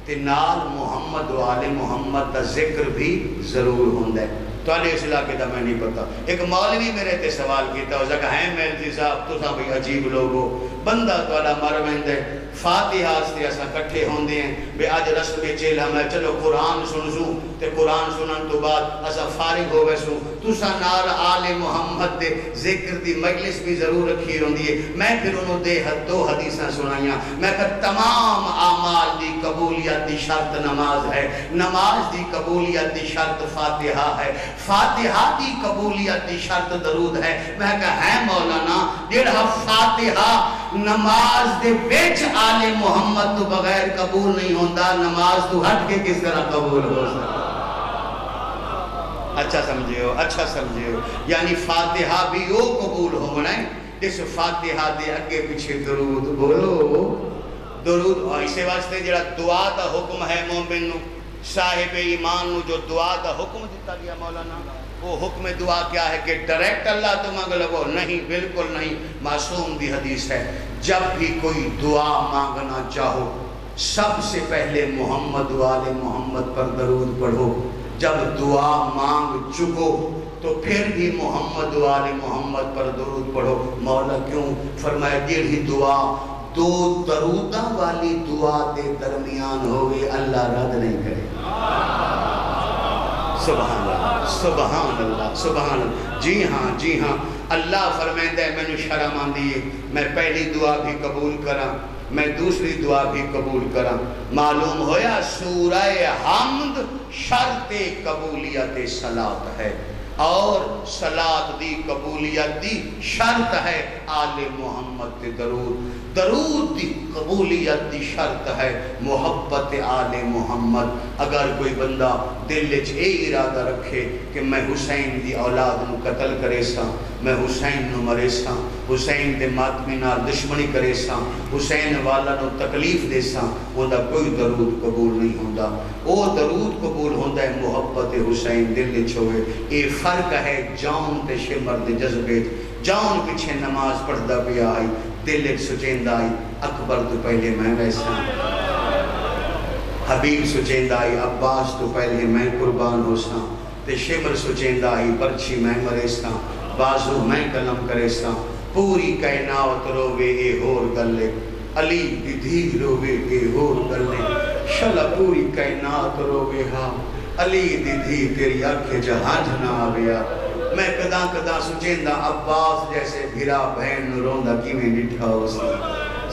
تے نال محمد و آل محمد دا ذکر بھی ضرور ہوندہ ہے۔ تو آلے اس علاقے دا میں نہیں پتا۔ ایک مولوی میرے تے سوال کیتا ہو سکا ہے میلزی صاحب تو ساں بھی عجیب لوگو، بندہ تو آلہ مر ویندے فاتحہ سے ایسا کٹھے ہوندے ہیں بے آج رسم چیل ہمیں چلو قرآن سنزوں تے قرآن سنن تو بعد ایسا فارغ ہوئے سوں تو سا نال آل محمد دے ذکر دی مجلس بھی ضرور رکھی ہوندی ہے۔ میں پھر انہوں دے دو حدیثاں سنائیاں، میں کہ تمام اعمال دی قبولیت دی شرط نماز ہے، نماز دی قبولیت دی شرط فاتحہ ہے، فاتحہ دی قبولیت دی شرط درود ہے۔ میں کہ ہے مولانا جڑا فاتحہ نماز دے بیچ آل محمد تو بغیر قبول نہیں ہوندہ، نماز تو ہٹ کے کس طرح قبول ہو سکتا؟ اچھا سمجھے ہو اچھا سمجھے ہو، یعنی فاتحہ بھی وہ قبول ہو منائیں جس فاتحہ دے اگے پیچھے درود بولو درود۔ اور اسے واسطے جڑا دعا دا حکم ہے مومن نو، صاحب ایمان نو جو دعا دا حکم دیتا گیا مولانا، وہ حکم دعا کیا ہے کہ ڈائریکٹ اللہ تو مانگ لگو؟ نہیں، بالکل نہیں، معصوم دی حدیث ہے جب بھی کوئی دعا مانگنا چاہو سب سے پہلے محمد و آل محمد پر درود پڑھو، جب دعا مانگ چکو تو پھر بھی محمد و آل محمد پر درود پڑھو۔ مولا کیوں؟ فرمایا جیڑی دعا دو درودہ والی دعا دے درمیان ہوئے اللہ رد نہیں کرے۔ سبحان اللہ سبحان اللہ سبحان اللہ۔ جی ہاں اللہ فرمائندہ ہے میں نے شرم آن دیئے، میں پہلی دعا بھی قبول کرا میں دوسری دعا بھی قبول کرا. معلوم ہویا سورہ حمد شرط قبولیت صلاۃ ہے اور صلاۃ دی قبولیت دی شرط ہے آل محمد تے درود. درود دی قبولیت دی شرط ہے محبت آل محمد. اگر کوئی بندہ دل وچ اے ارادہ رکھے کہ میں حسین دی اولاد نو قتل کرے سا, میں حسین نو مرے سا, حسین دے ماتمی نال دشمنی کرے سا, حسین والا نو تکلیف دے سا, اوندا کوئی درود قبول نہیں ہوندا. او درود قبول ہوندا ہے محبت حسین دل وچ ہوئے. اے فرق ہے جان تے شمر دے جذبے. جان پیچھے نماز پڑھدا پیا آئی, دل ایک سچیندہ آئی اکبر تو پہلے میں ویسا, حبیب سچیندہ آئی عباس تو پہلے میں قربان ہو سا, تے شمر سچیندہ آئی برچی میں مرے سا, بازو میں قلم کرے سا. پوری کائنات روے اے ہور گلے, علی دی دھی روے اے ہور گلے. شلا پوری کائنات روے ہاں, علی دی دھی تیری آنکھیں جہاں نہ آویا. میں کدا کدا سچیندہ عباس جیسے بھرا بہن نو روندا کیویں ڈٹھا ہو سی,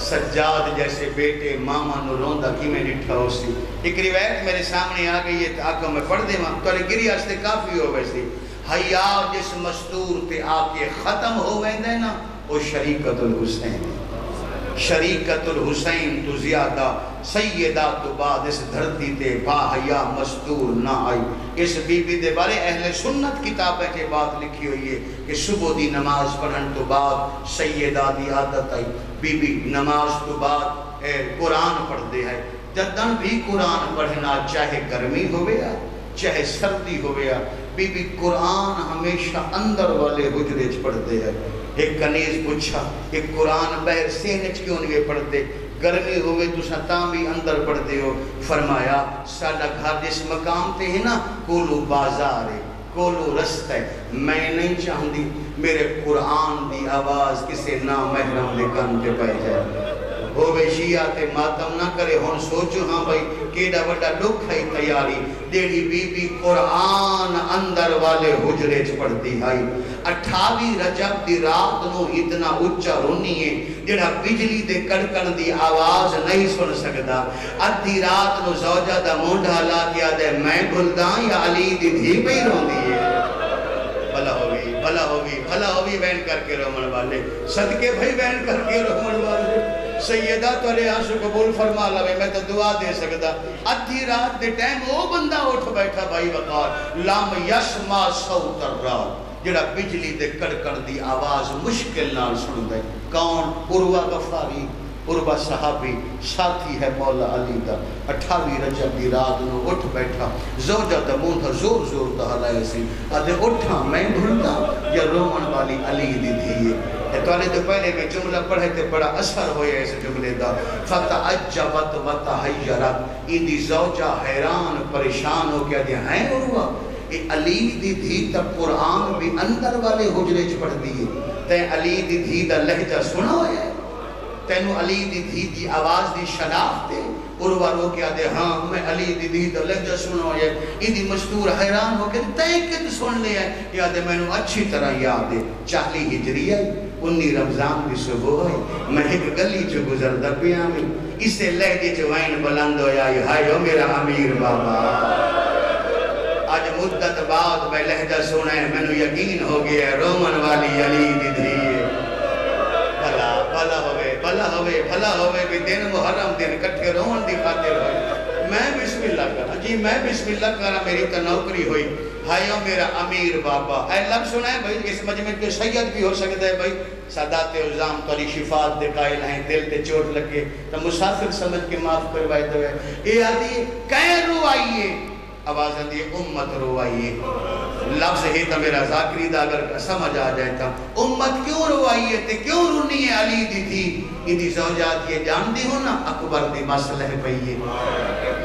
سجاد جیسے بیٹے ماما نو روندا کیویں ڈٹھا ہو سی. ایک روایت میرے سامنے آ گئی ہے, آقا میں پڑھ دے ماں تو گری آستے کافی ہو ویسی. حیا جس مستور تے آ کے ختم ہو ویندے نا وہ شریکت الحسین. شریکت الحسین تو زیادہ سیدہ تو بعد اس دھرتی تے با حیا مستور نہ آئی. اس بی بی دے بارے اہل سنت کتابیں کے بات لکھی ہوئی ہے کہ صبح دی نماز پڑھن تو بعد سیدہ دی عادت آئی, بی بی نماز تو بعد قرآن پڑھ دے ہے. جدن بھی قرآن پڑھنا چاہے گرمی ہویا چاہے سردی ہویا, بی بی قرآن ہمیشہ اندر والے حجرے چ پڑھ دے ہے. ایک کنیز پوچھا کہ قرآن بہر سینچ کیوں نہیں پڑھتے, گرمی ہوئے تو ساتاں بھی اندر پڑھ دے ہو. فرمایا ساڈا گھر جس مقام تے ہے نا کولو بازار ہے, کولو رستہ ہے, میں نہیں چاہندی میرے قرآن دی آواز کسے نامحرم دے کان تے پہ جائے. ہووے شیعہ تے ماتم نہ کرے. ہن سوچو ہاں بھائی کیڑا بڑا دکھ ہے تیاری جیڑی بی بی قرآن اندر والے حجرے چ پڑھتی آئی. 28 رجب دی رات نو اتنا اچا رونی ہے جڑا بجلی دے کڑکن دی آواز نہیں سن سکدا. ادھی رات نو زوجہ دا مونڈا لا کے آدھے میں بھلداں یا علی دی دھی پہ روندی ہے. بھلا ہوگی بھلا ہوگی بھلا ہوگی وین کر کے رومن والے, صدقے بھائی وین کر کے رومن والے. سیدہ تو علیہ آنسو قبول فرما لوے, میں تو دعا دے سکتا. ادھی رات دے ٹائم او بندہ اٹھ بیٹھا بھائی وقار لام یسما صوت الرات, جڑا بجلی دے کڑکن دی آواز مشکل نال سن دے. کون؟ عروہ غفاری. عروہ صحابی ساتھی ہے مولا علی دا. 28 رجب دی رات نو اٹھ بیٹھا, زوجہ دا مونڈا زور زور دا ہلائے سی, آدھے اٹھا میں بھولتا یا رومن والی علی دی دھیے. توالے تو پہلے میں جملہ پڑھے تھے, بڑا اثر ہویا اس جملے دا. فتعجبت و تحیرت, این دی زوجہ حیران پریشان ہو کے آدھے ہیں عروہ اے علی دی دھی تا قرآن بھی اندر والے حجرے چ پڑھ دیئے, تے علی دی دھی دا لہجہ سنا ہویا ہے, تینو علی دی دھی دی آواز دی شناخت ہے. عروہ رو کے آدھے ہاں میں علی دی دھی دا لہجہ سنا ہویا ہے. این دی مستور حیران ہو کے تیکت سن لیا ہے, یہ آدھے میں نو اچھی طرح یاد ہے. 40 ہجری ہے, 19 رمضان بھی صبح ہے, میں ایک گلی جو گزر دا پیا میں اسے لہجے جو وائن بلند ہویا ہے, ہائیو میرا امیر بابا. آج مدت بعد میں لہجہ سنا ہے, میں نو یقین ہو گیا ہے رومن والی علی دی دھی ہے. بھلا ہوئے بھی دن محرم دن کٹھے رون دی خاطر ہوئی. میں بسم اللہ کرا جی, میں بسم اللہ کرا, میری تو نوکری ہوئی. ہائیو میرا امیر بابا. اے لفظ سنا ہے بھائی, اس مجمع کے سید بھی ہو سکتا ہے بھائی. سادات عظام توری شفاعت دے قائل ہیں, دل تے چوٹ لگے تو مسافر سمجھ کے معاف کروائے دو ہے. اے آدھی کہیں روائیے, آواز آدھی امت روائیے. لفظ ہی تا میرا ذاکری دا اگر سمجھ آ جائے تا امت کیوں روائیے تے کیوں رونی ہے علی دی تھی. ایدی زوجات یہ جان دی ہو نا اکبر دی مسئلہ پہیے,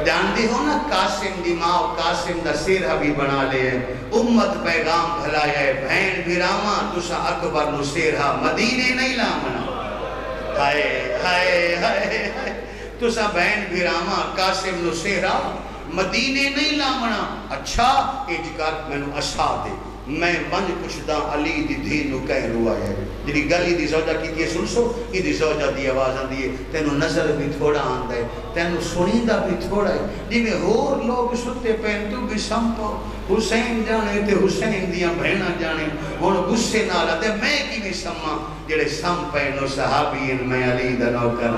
جان دی ہو نا قاسم دی ماں قاسم دا سیرہ بھی بنا لے ہے. امت پیغام بھلایا ہے بہن بھراما تسا اکبر نو سیرہ مدینے نہیں لامنا. ہائے ہائے ہائے تسا بہن بھراما قاسم نو سیرہ مدینے نہیں لامنا. اچھا اجکار میں نو اسا دے میں منج پچھدا علی دی دھی نو کہیں روایا ہے جی گلی دی زوجہ کی دی سنسو کی دی زوجہ دی آواز آندی ہے تینو نظر بھی تھوڑا آندا ہے تینو سنیندہ بھی تھوڑا ہے جی میں ہور لوگ ستے پہن تو بھی سمپو حسین جانے تے حسین دیاں بہنا جانے ہن غصے نال تے میں کی بھی سما جڑے سم پہنو صحابین میں علی دا نوکر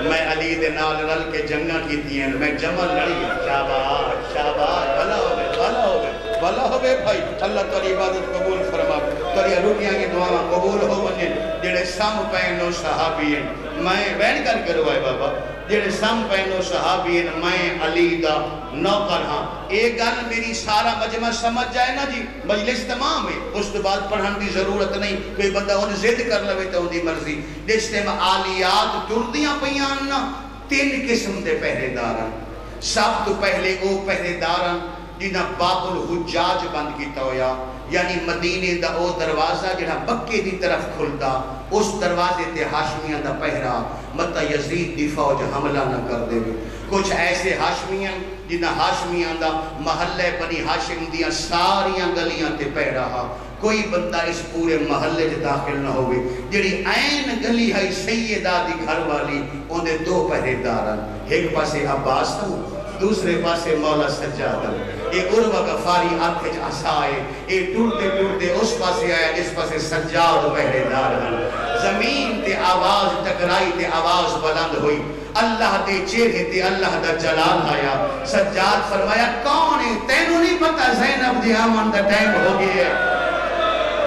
میں علی دے نال رل کے جنگاں کیتی ہیں میں جمل لڑی شاباش شاباش بھلا ہوئے بھلا ہوئے بھلا ہوئے بھائی اللہ تاری عبادت قبول فرما تاری روٹیاں کی دعاں قبول ہو بنے جڑے سم پہنو صحابی ہیں میں بین کر کرو آئے بابا جڑے سم پہنو صحابی ہیں میں علی دا نوکر ہاں ایک گل میری سارا مجمع سمجھ جائے نا جی مجلس تمام ہے اس کے بعد پڑھن دی ضرورت نہیں کوئی بندہ ان زد کر لوے تو ان دی مرضی جس ٹائم آلیات ٹردیاں پیان نا 3 قسم دے پہرے دارن سب تو پہلے وہ پہرے دارن جنہ باب الحجاج بند کیتا ہویا یعنی مدینے دا او دروازہ جنہ مکے دی طرف کھلتا اس دروازے تے ہاشمیاں دا پہرا متا یزید دی فوج حملہ نہ کر دے کچھ ایسے ہاشمیاں جنہ ہاشمیاں دا محلے بنی ہاشم دیاں ساریاں گلیاں تے پہرا ہا کوئی بندہ اس پورے محلے جے داخل نہ ہوئے جڑی عین گلی ہے سیدہ دی گھر والی انہیں 2 پہرے دارن ایک پاسے عباس تھا دوسرے پاسے مولا سجادہ ایک عروہ غفاری آنکھج عصائے ایک ٹوٹے ٹوٹے اس پاسے آیا جس پاسے سجاد پہرے دار زمین تے آواز ٹکرائی تے آواز بلند ہوئی اللہ دے چہرے تے اللہ دا جلال آیا سجاد فرمایا کون ہے تینوں نہیں پتا زینب دی آمن دا ٹائم ہو گئی ہے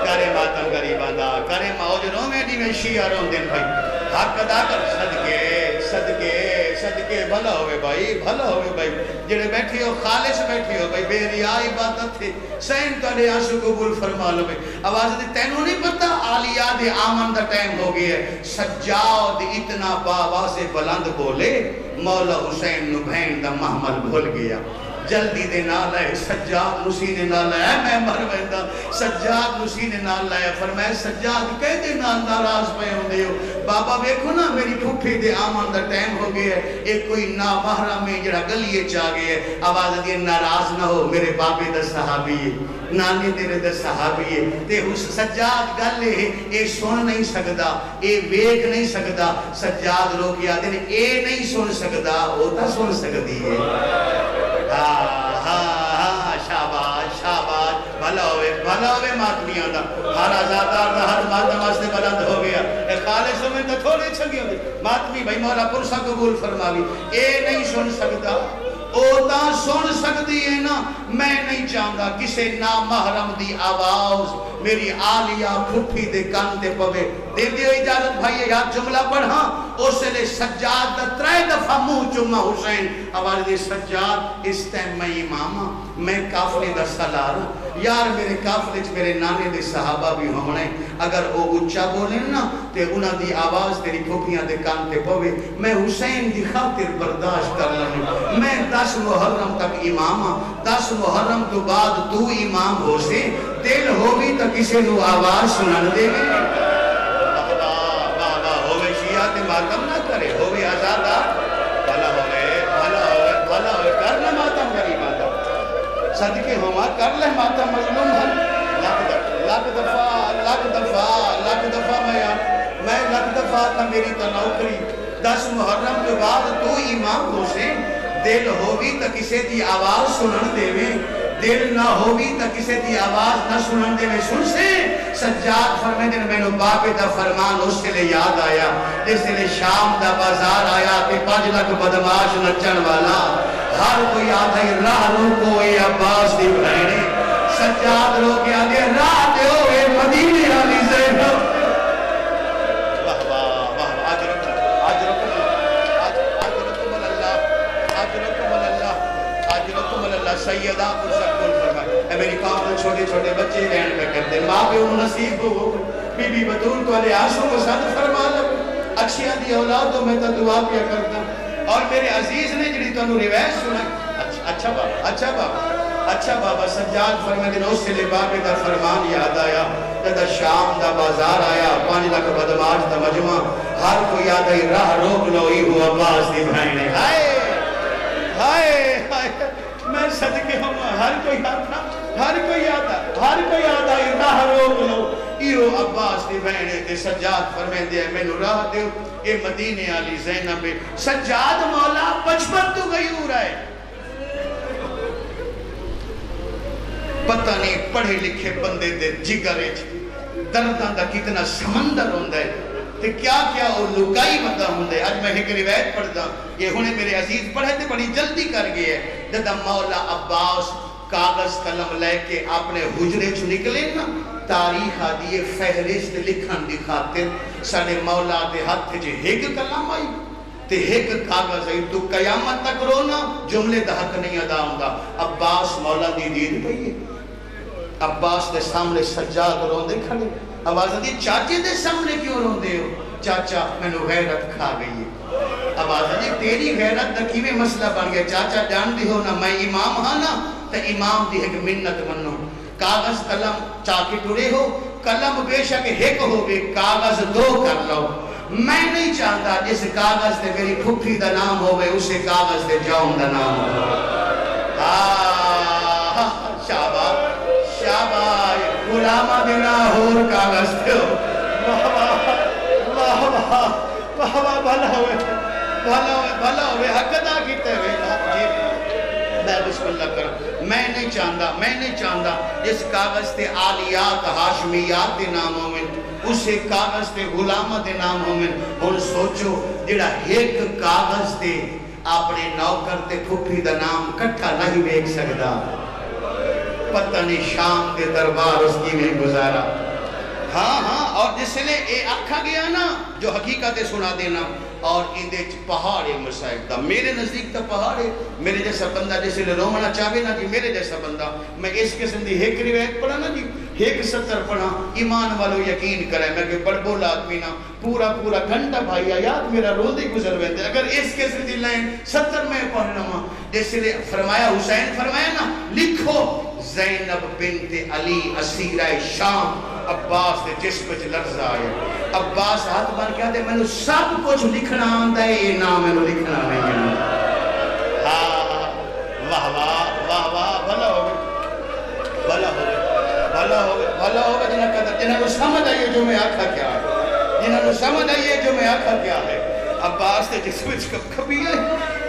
کرے ماتم غریبان دا کرے موجروں میں دی میں شیعہ رون دن بھائی حق ادا کر صدقے صدقے صدقے بھلا ہوئے بھائی جڑے بیٹھے ہو خالص بیٹھے ہو بھائی بے ریا عبادت تھے سین تڑے آنسو قبول فرما لو بھائی آواز دے تینوں نہیں پتا آلیہ دے آمن دا ٹائم ہو گیا ہے سجاد اتنا باواز بلند بولے مولا حسین نو بہن دا محمل بھول گیا جلدی دے نال ہے سجاد نسینے نال ہے میں مر ویندا سجاد نسینے نال ہے فرمایا سجاد کہہ دے نال ناراض پے ہوندے ہو بابا ویکھو نا میری پھپھی دے آمن دا ٹائم ہو گیا ہے ایک کوئی نا محرم میں جڑا گلیے چا گیا ہے آواز دی ناراض نہ ہو میرے بابے دا صحابی ہے نانی تیرے دا صحابی ہے تے اس سجاد گل ہے اے سن نہیں سکدا اے ویکھ نہیں سکدا سجاد لوگ یاد ہیں اے نہیں سن سکدا او تا سن سکدی ہے شاباش شاباش بھلا ہوئے ماتمیاں دا ہر آزادار دا ہر ماتم آستے بلند ہو گیا اے خالصوں میں تو تھوڑے چھگی ہوئے ماتمی بھائی مولا پرسا قبول فرماوی اے نہیں سن سکتا او تا سن سکتی ہے نا میں نہیں چاہتا کسے نامحرم دی آواز میری آلیہ پھپھی دے کان تے پوے دے دیو اجازت بھائی یاد جملہ پڑھا اس لئے سجاد دا 3 دفعہ منہ چما حسین آواز دے سجاد اس ٹائم میں امامہ میں کافلے دا سالار یار میرے کافلے چ میرے نانے دے صحابہ بھی ہونے اگر وہ اچھا بولیں نا تے انہاں دی آواز تیری پھپھیاں دے کان تے پوے میں حسین دی خاطر برداشت کر لوں میں 10 محرم تک امامہ 10 محرم تو بعد تو امام ہو سے دل ہوگی تو کسے نو آواز سنن دے گے بابا ہوئے شیعہ تے ماتم نہ کرے ہوئے آزادہ بھلا ہوئے کر لے ماتم کری ماتم صدقے ہما کر لے ماتم مظلوم ہے لاکھ دفعہ میں لاکھ دفعہ تھا میری تو نوکری 10 محرم کے بعد تو امام ہو سے دل ہوگی تو کسے دی آواز سنن دے میں دل نہ ہوگی تو کسے دی آواز نہ سنن دے میں سن سے سجاد فرمائے دن میں نو باپے دا فرمان اس کے لئے یاد آیا جس لئے شام دا بازار آیا کہ 5 لاکھ بدماش نچن والا ہر کوئی آدھا ہی راہ روکو اے عباس دی بہنے سجاد رو کے آدھے راہ دے ہو اے مدینے علی زینب سیدہ پرسا کول فرمائے اے میری قوم میں چھوٹے چھوٹے بچے رہن پہ کرتے ماں پہ انہوں نصیب ہو بی بی بطول کو علی آنسوں کو ساتھ فرما لو اچھیاں دی اولادوں میں تا دعا پیا کرتا اور میرے عزیز نے جڑی تو انہوں روایت سنا اچھا بابا سجاد فرمائے دن اس سے لے باپے دا فرمان یاد آیا جدہ شام دا بازار آیا 5 لاکھ بدماش دا مجمع ہر کوئی آدھا ہی راہ روک لو ہی ہوا باز دی بھائنے ہائے میں صدقے ہوں ہر کوئی ہاتھ ہر کوئی آتا راہ روک لو ایو عباس دی بہن تے سجاد فرمیندے ہیں مینوں راہ دیو اے مدینے والی زینب سجاد مولا بچپن تو غیور ہے پتہ نہیں پڑھے لکھے بندے دے جگر درداں دا کتنا سمندر ہوندا ہے تے کیا وہ لکائی بندہ ہوندے آج میں ایک روایت پڑھدا یہ ہونے میرے عزیز پڑھے تے بڑی جلدی کر گئے ہے جدا مولا عباس کاغذ قلم لے کے اپنے حجرے چ نکلے نا تاریخ آدھی فہرست لکھن دی خاطر ساڈے مولا دے ہاتھ وچ ایک قلم آئی تے ایک کاغذ آئی تو قیامت تک رونا جملے دا حق نہیں ادا ہوندا عباس مولا دی دید پئی ہے عباس دے سامنے سجاد روندے کھڑے آواز دی چاچے دے سامنے کیوں روندے ہو چاچا مینوں غیرت کھا گئی ہے آواز دی تیری غیرت دا کیویں مسئلہ بن گیا چاچا جان دی ہو نا میں امام ہاں نا تے امام دی ایک منت منو کاغذ قلم چاکے ٹرے ہو قلم بے شک ایک ہوگے کاغذ دو کر لو میں نہیں چاہتا جس کاغذ دے میری پھپھی دا نام ہوئے اسے کاغذ دے جاؤں دا نام ہوئے شاباش شاباش غلامہ دینا ہور کاغذ دیو واہ واہ واہ واہ بھلا ہوئے حق ادا کیتے ہوئے میں بسم اللہ کروں میں نہیں چاہتا جس کاغذ تے آلیات ہاشمیات دے نام ہوئے اسے کاغذ تے غلامہ دے نام ہوئے اور سوچو جڑا ایک کاغذ تے اپنے نوکر تے پھپھی دا نام کٹھا نہیں بیک سکتا پتہ نہیں شام دے دربار اس کی میں گزارا ہاں اور جس لئے اے آکھا گیا نا جو حقیقت سنا دینا اور اندے پہاڑے مسائب دا میرے نزدیک تا پہاڑے میرے جیسا بندہ جیسے لئے رومنا چاہے نا جی میرے جیسا بندہ میں اس قسم دی ایک روایت پڑھا نا جی ایک ستر پڑھا ایمان والو یقین کرے میں کہ بڑ بول آدمی نا پورا گھنٹہ بھائی آیات میرا روزے گزر ویندے اگر اس قسم دی لائن 70 میں پڑھنا ہوا جیسے لئے فرمایا حسین فرمایا نا لکھو زینب بنت علی اسیرہ شام عباس دے جسم وچ لرز آئے عباس ہاتھ بن کے آتے میں نے سب کچھ لکھنا آندا ہے یہ نام میں نے لکھنا نہیں ہے واہ واہ بھلا ہوگا جنہاں کو سمجھ آئیے جو میں آکھا کیا ہے جنہاں کو سمجھ آئیے جو میں آکھا کیا ہے عباس دے جسم وچ کبھی ہے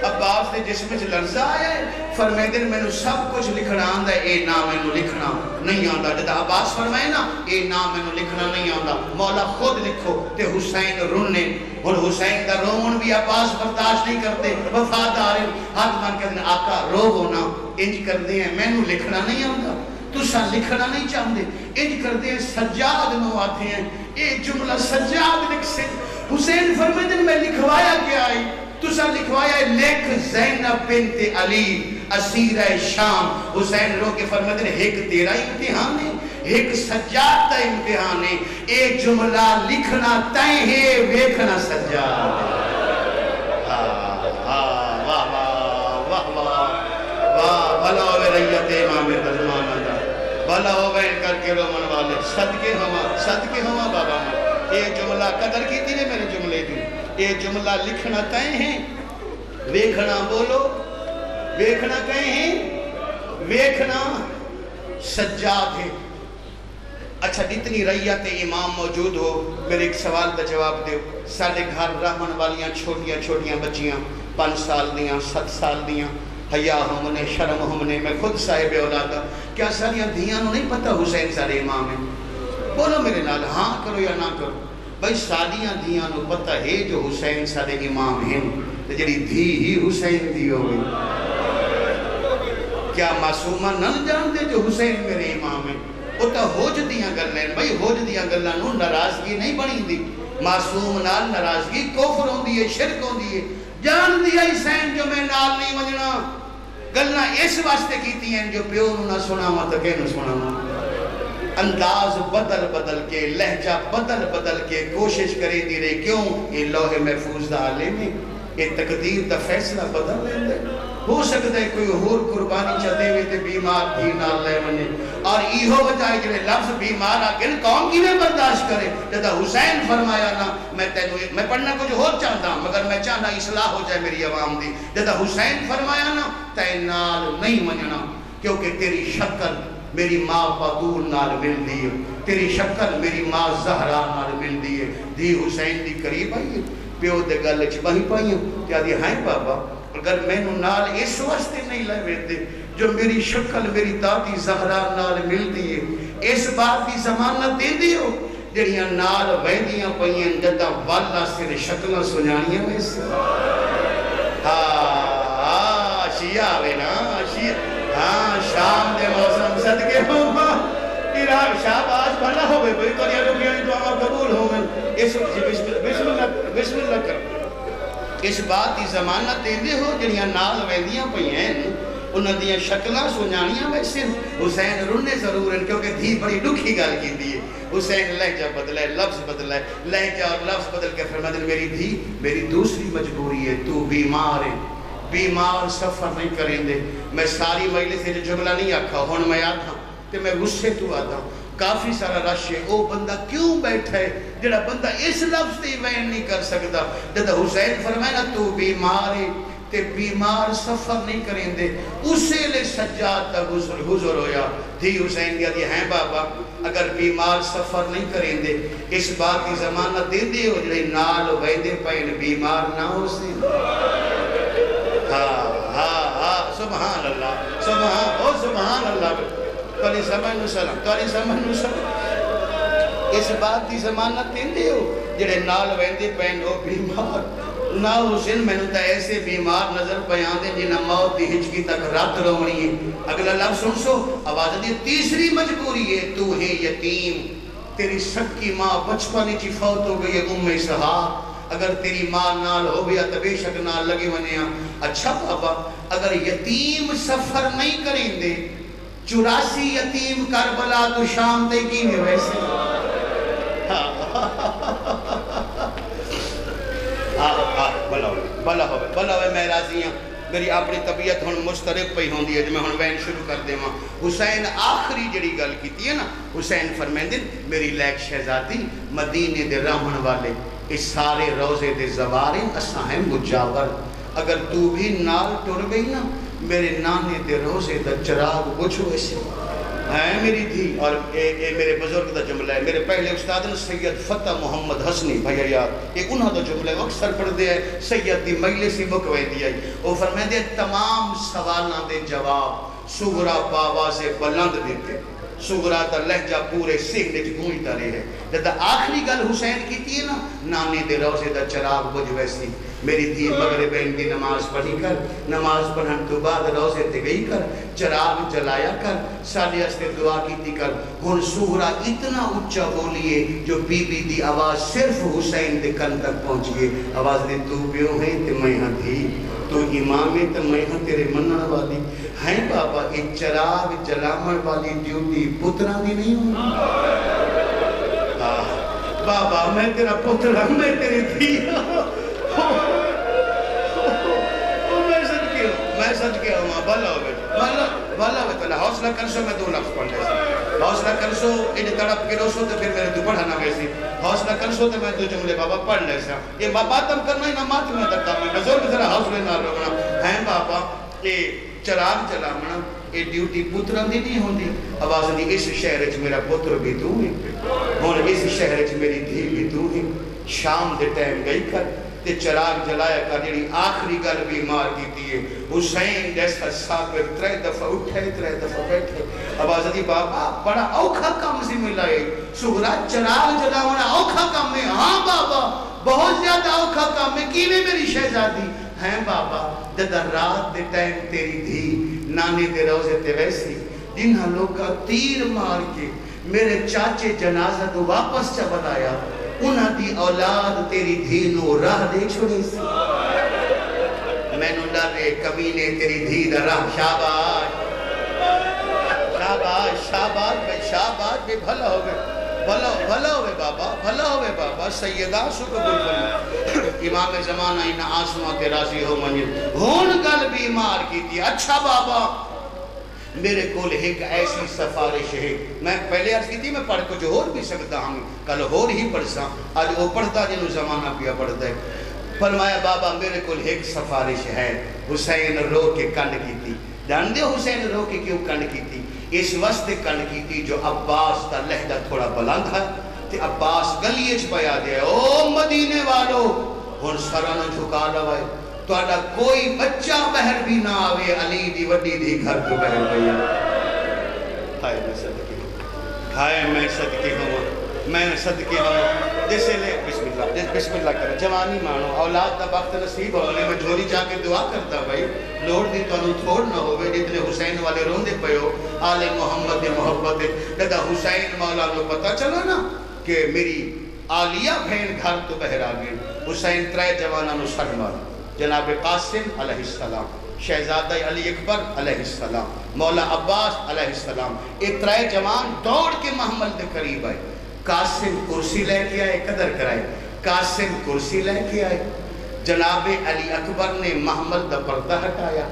عباس دے جسم وچ لرزہ آیا ہے فرمیدن میں نے سب کچھ لکھنا آندا ہے اے نام میں نے لکھنا نہیں آندا جدا عباس فرمائے نا اے نام میں نے لکھنا نہیں آندا مولا خود لکھو تے حسین رونے اور حسین دا رون بھی عباس برداشت نہیں کرتے وفادار ہاتھ مان کے دن آقا رو ہونا انج کر دے ہیں میں نے لکھنا نہیں آندا تو سا لکھنا نہیں چاہتے انج کر دے ہیں سجاد نو آتے ہیں اے جملہ سجاد لکھ سے حسین فرمیدن میں لکھوایا کیا آئی تو سا لکھوایا ہے لکھ زینب بنت علی اسیرہ شام حسین رو کے فرمیدن ایک تیرا امتحان ہے ایک سجاد تا امتحان ہے اے جملہ لکھنا تائیں ہے ویکھنا سجاد بھلا ہوئے ریت امام بزمان آدھا بھلا ہوئے کر کے رومن والے صدقے ہوا بابا ماں اے جملہ قدر کی تیرے میرے جملے دی اے جملہ لکھنا تائیں ہیں ویکھنا بولو ویکھنا کہیں ہیں ویکھنا سجاد ہے اچھا جتنی ریت امام موجود ہو میرے ایک سوال کا جواب دیو ساڑھے گھر رحمن والیاں چھوٹیاں بچیاں 5 سال دیاں 7 سال دیاں حیاء ہمنے شرم ہمنے میں خود صاحب اولادا کیا ساریاں دھیاں نو نہیں پتا حسین سارے امام ہیں بولو میرے نال ہاں کرو یا نہ کرو بھائی ساریاں دھیاں نو پتا ہے جو حسین سارے امام ہیں تو جڑی دھی ہی حسین دی ہوئی کیا معصومہ نہ جانتے جو حسین میرے امام ہیں وہ تو ہوج دیاں گلیں بھائی ہوج دیاں گلیں نو ناراضگی نہیں بنی دی معصوم نال ناراضگی کفر ہوندی ہے شرک ہوندی ہے جان دیا حسین جو میں نال نہیں وجنا گلنا اس واسطے کیتی ہیں جو پیو نہ سنا مت کہ نہ سنا انداز بدل کے لہجہ بدل کے کوشش کرے دی رہے کیوں یہ لوح محفوظ دا عالم ہے یہ تقدیر دا فیصلہ بدل لیندے ہو سکتا ہے کوئی اور قربانی چاہتے ہوئے تے بیمار بھی نال لے منے اور ایہو بجائے جنہیں لفظ بیمار آگن کون کی میں برداشت کرے جدا حسین فرمایا نا میں پڑھنا کچھ اور چاہتا ہوں مگر میں چاہنا اصلاح ہو جائے میری عوام دی جدا حسین فرمایا نا تے نال نہیں مننا کیونکہ تیری شکل میری ماں پاتول نال مل دیئے، تیری شکل میری ماں زہرا نال مل دیئے، دی حسین دی قریب آئیے، پیو دے گل چپاہی پائیے، کیا دی ہائیں بابا اگر میں نو نال اس واسطے نہیں لے ویدے جو میری شکل میری دادی زہرا نال مل دیئے، اس بات دی ضمانت دے دیو جڑیاں نال ویندیاں پئیاں جدہ والا سر شکلیں سنانیاں میں سے شیعہ آوے نا شام دے موسم صدقے ہوگا عراق شاباش بھلا ہوئے بھئی تو یہ لوگ یعنی دعا قبول ہوئے بسم اللہ کر اس بات کی ضمانت دے دے ہو جنیاں نال ویندیاں پئیاں انہاں دیاں شکلاں سنانیاں ویسے حسین رنے ضرور ہیں کیونکہ دھی بڑی دکھی گال کی دیئے حسین لہجہ بدلائے لفظ بدلائے لہجہ اور لفظ بدل کے فرما دل میری دھی میری دوسری مجبوری ہے تو بیمار ہے بیمار سفر نہیں کریں دے میں ساری مجلس سے جملہ نہیں آکھا ہون میں آتا کہ میں غصے تو آتا ہوں کافی سارا رش ہے او بندہ کیوں بیٹھا ہے جڑا بندہ اس لفظ تے وین نہیں کر سکتا جب حسین فرمائے نا تو بیمار ہے تے بیمار سفر نہیں کریں دے اسے لے سجاد تا گزر ہویا تھی حسین دیا دی ہیں بابا اگر بیمار سفر نہیں کریں دے اس بات کی ضمانت دے دے ہو جڑے نال ویدے پہن بیمار نہ ہو سے سبحان اللہ سبحان اللہ تولی سمجھ نو سلام اس بات کی ضمانت دے دے ہو جڑے نال ویندے پہن ہو بیمار نہ حسین میں نے تا ایسے بیمار نظر پیان دیں جنہ موت دی ہچکی تک رات رونی ہے اگلا لفظ سن سو آواز دی تیسری مجبوری ہے تو ہے یتیم تیری سکی ماں بچپنی چی فوت ہو گئی ہے سہا اگر تیری ماں نال ہو گیا تو بے شک نال لگے ونیا اچھا بابا اگر یتیم سفر نہیں کریں دے 84 یتیم کربلا تو شام دے کی میں ویسے بلا ہوئے میں راضی ہوں میری اپنی طبیعت ہون مسترب پہی ہوں دی ہے جو میں ہون وین شروع کر دے ماں حسین آخری جڑی گل کی تھی ہے نا حسین فرمیندن میری لیک شہزادی مدینے دے رہن والے اس سارے روزے دے زوارے اساں ہیں مجاور اگر تو بھی نال ٹر گئی نا میرے نانے دے روزے دا چراغ بجھو ایسے ہے میری تھی اور میرے بزرگ دا جملہ ہے میرے پہلے استاد سید فتح محمد حسنی بھائی یاد ایک انہاں دا جملہ ہے اکثر پڑھ دے ہے سید دی مجلس ہی مکوے دیا ہے وہ فرمائے دے تمام سوالان دے جواب سغرا باوا سے بلند دیتے سغرا تا لہجہ پورے سنگھ دے گونجتا رہے ہے جب آخری گل حسین کی تھی نا نانے دے روزے دا چراغ بجھ ویسی میری تھی مغرب دی نماز پڑھی کر نماز پڑھن تو بعد روزے تے گئی کر چراغ جلایا کر سالے استے دعا کی تھی کر ہن سغرا اتنا اچھا بولیے جو بی بی دی آواز صرف حسین دے کن تک پہنچیے آواز دے تو پیو ہے تے میں ہاں تھی تو امام ہے تو میں ہاں تیرے منن والی ہیں بابا ایک چراغ جلامن والی ڈیوٹی پتران دی نہیں ہوں بابا میں تیرا پترا میں تیری تھی میں سچ کے ہوں بھلا ہوئے تو حوصلہ کر سو میں 2 لفظ پڑھ لے سا حوصلہ کر سو انہیں تڑپ کے روسو تو پھر میرے تو پڑھانا ویسی حوصلہ کر سو تو میں 2 جملے بابا پڑھ لے سا یہ باتم کرنا ہی نہ مات میں تک کام ہے نظر میں ذرا حوصلے نہ رکھنا ہیں بابا یہ چراغ چلامنا یہ ڈیوٹی پتران دی نہیں ہوندی آواز دی اس شہر اچھ میرا پتر بھی تو ہے ہون اس شہر اچھ میری دھی بھی تو ہے شام دے ٹائم گئی کر تے چراغ جلایا کر جڑی آخری گل بیمار کی تھی حسین جیسا سابر 3 دفعہ اٹھے 3 دفعہ بیٹھے آواز دی بابا بڑا اوکھا کام سے ملائے سغرا چراغ جلاونا اوکھا کام ہے ہاں بابا بہت زیادہ اوکھا کام ہے کیویں میری شہزادی ہیں بابا جدہ رات دے ٹائم تیری دھی نانے دے روزے تے ویسی جنہاں لوگ کا تیر مار کے میرے چاچے جنازہ تو واپس چا بلایا انہاں دی اولاد تیری دھی نو راہ دے چھوڑے سی میں نو لارے کمینے تیری دھی دا راہ شاباش شاباش شاباش بے بھلا ہوئے بھلا ہوئے بابا سیدہ شکر فرما امام زمانہ انہ آسمان تے راضی ہو منجل ہون گل بیمار کی تھی اچھا بابا میرے کول ایک ایسی سفارش ہے میں پہلے عرض کی تھی میں پڑھ کچھ اور بھی سکتا ہوں کل اور ہی پڑھسا آج وہ پڑھتا جنہوں زمانہ پیا پڑھتا ہے فرمایا بابا میرے کول ایک سفارش ہے حسین رو کے کنڈ کی تھی جان دے حسین رو کے کیوں کنڈ کی تھی اس واسطے کن کی جو عباس کا لہجہ تھوڑا بلند ہے تے عباس گلیے پیا دے او مدینے والو ہن سراں جھکا لوائے تہاڈا کوئی بچہ باہر بھی نہ آوے علی دی وڈی دی گھر تو باہر پئی ہائے میں صدقے ہائے میں صدقے ہوں میں صدقے ہوں جیسے لے بسم اللہ کرے جوانی مانو اولاد دا وقت نصیب ہونے میں جھولی جا کے دعا کرتا بھائی لوڑ دی تو انہوں تھوڑ نہ ہوئے جتنے حسین والے روندے پہ ہو آل محمد محبت جدہ حسین مولا کو پتہ چلا نا کہ میری آلیہ بہن گھر تو بہر آگئے حسین ترائے جوانہ نو سڑ مار جناب قاسم علیہ السلام شہزادہ علی اکبر علیہ السلام مولا عباس علیہ السلام ایک ترائے جوان دوڑ کے محمل دے قریب آئے قاسم کرسی لے کے آئے قدر کرائے قاسم کرسی لے کے آئے جناب علی اکبر نے محمد دا پردہ ہٹایا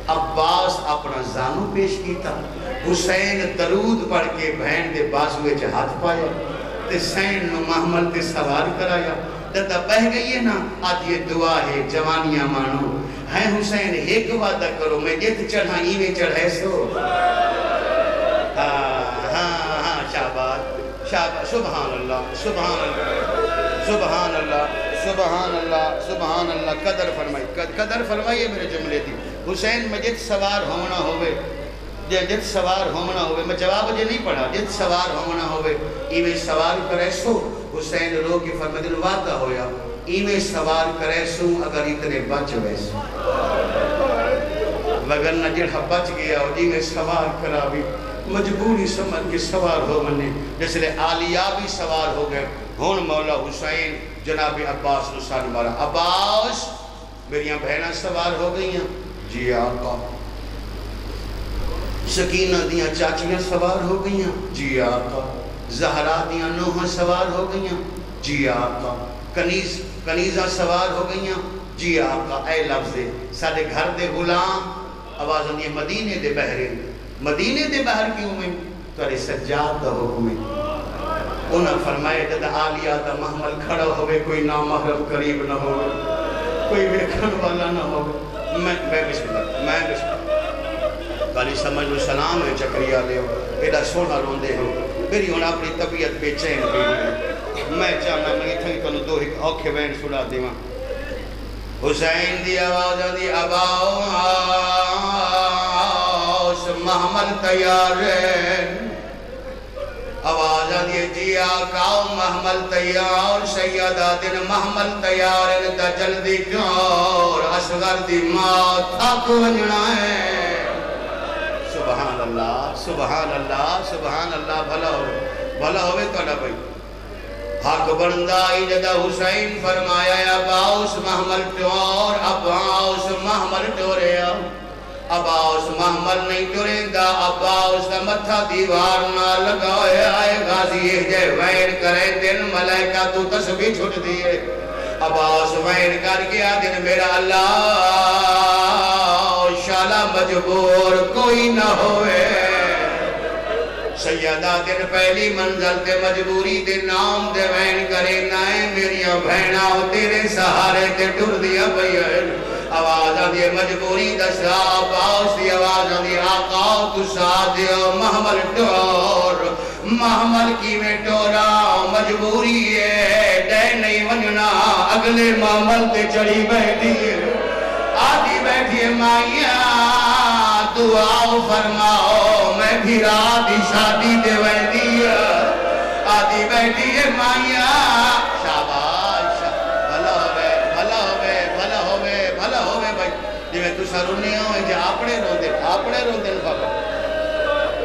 عباس اپنا زانو پیش کیتا حسین درود پڑھ کے بہن دے بازوے ہاتھ پایا تے سین نو محمد تے سوار کرایا دادا بہ گئی ہے نا آج یہ دعا ہے جوانیاں مانو ہے حسین ایک وعدہ کرو میں جت چڑھا ایویں چڑھے سو شاباش شاباش سبحان اللہ سبحان اللہ سبحان اللہ سبحان اللہ سبحان اللہ قدر فرمائیے میرے جملے دی حسین میں جت سوار ہونا ہوئے جت سوار ہونا ہوئے میں جواب جے نہیں پڑھا جت سوار ہونا ہوئے ایویں سوار کرے سو حسین رو کی فرمدن وعدہ ہویا ایویں سوار کرے سو اگر اتنے بچ ویسو وگرنہ جڑا بچ گیا اور ایویں سوار کرا بھی مجبوری سمجھ کے سوار ہو مننے جیسے لے آلیہ بھی سوار ہو گئے ہون مولا حسین جناب عباس نسان مارا عباس میریاں بہنہ سوار ہو گئی ہیں جی آقا سکینہ دیاں چاچیاں سوار ہو گئی ہیں جی آقا زہرا دیاں نوحہ سوار ہو گئی ہیں جی آقا کنیزہ سوار ہو گئی ہیں جی آقا اے لفظے سارے گھر دے غلام آوازوں یہ مدینے دے بہرے مدینے دے بہر کیوں میں تورے سجاد دا حکم ہے انہاں فرمائے جد آلیہ دا محمل کھڑا ہوئے کوئی نامحرم قریب نہ ہوئے کوئی ویکھن والا نہ ہوئے میں بسم اللہ کالی سمجھ لو سلام ہے چکریہ لے ہو ایڈا سونا روندے ہو میری ہونا اپنی طبیعت پہ چین بھی میں چاہنا میں تھنگ کنو دو ایک اوکھے وین سنا دیواں حسین دی آواز دی اباؤ محمل تیار ہے آواز دی جی آقاؤ محمل تیار سیدہ دن محمل تیار ہے تا جلدی کیوں اصغر دی موت تھک ونجنا ہے سبحان اللہ سبحان اللہ سبحان اللہ بھلا ہوئے تو نہ بھئی حق بندائی جدہ حسین فرمایا عباس محمل ٹور عباس محمل ٹوریا عباس محمل نہیں ٹوریندا عباس دا متھا دیوار نہ لگاؤے آئے غازی جے وین کرے دن ملائکہ تو تسبیح چھٹ دیئے عباس وین کر گیا دن میرا اللہ شالا مجبور کوئی نہ ہوئے سیدہ دن پہلی منزل تے مجبوری دے نام دے وین کرے نائے میریاں بہنہ ہو تیرے سہارے تے ٹر دیا بھئی آواز آدھی مجبوری دسا باؤس دی آواز آدھی آقا تو سادیو محمل ٹور محمل کی میں ٹورا مجبوری ہے ڈے نہیں وننا اگلے محمل تے چڑھی بیٹھی آدھی بیٹھی مائیاں دعاؤ فرماؤ میں بھی رات شادی دے ویدی آدھی بیٹھی مائیاں شاباش بھلا ہوئے بھائی جی میں تو سرونے ہوئے جی آپڑے روندے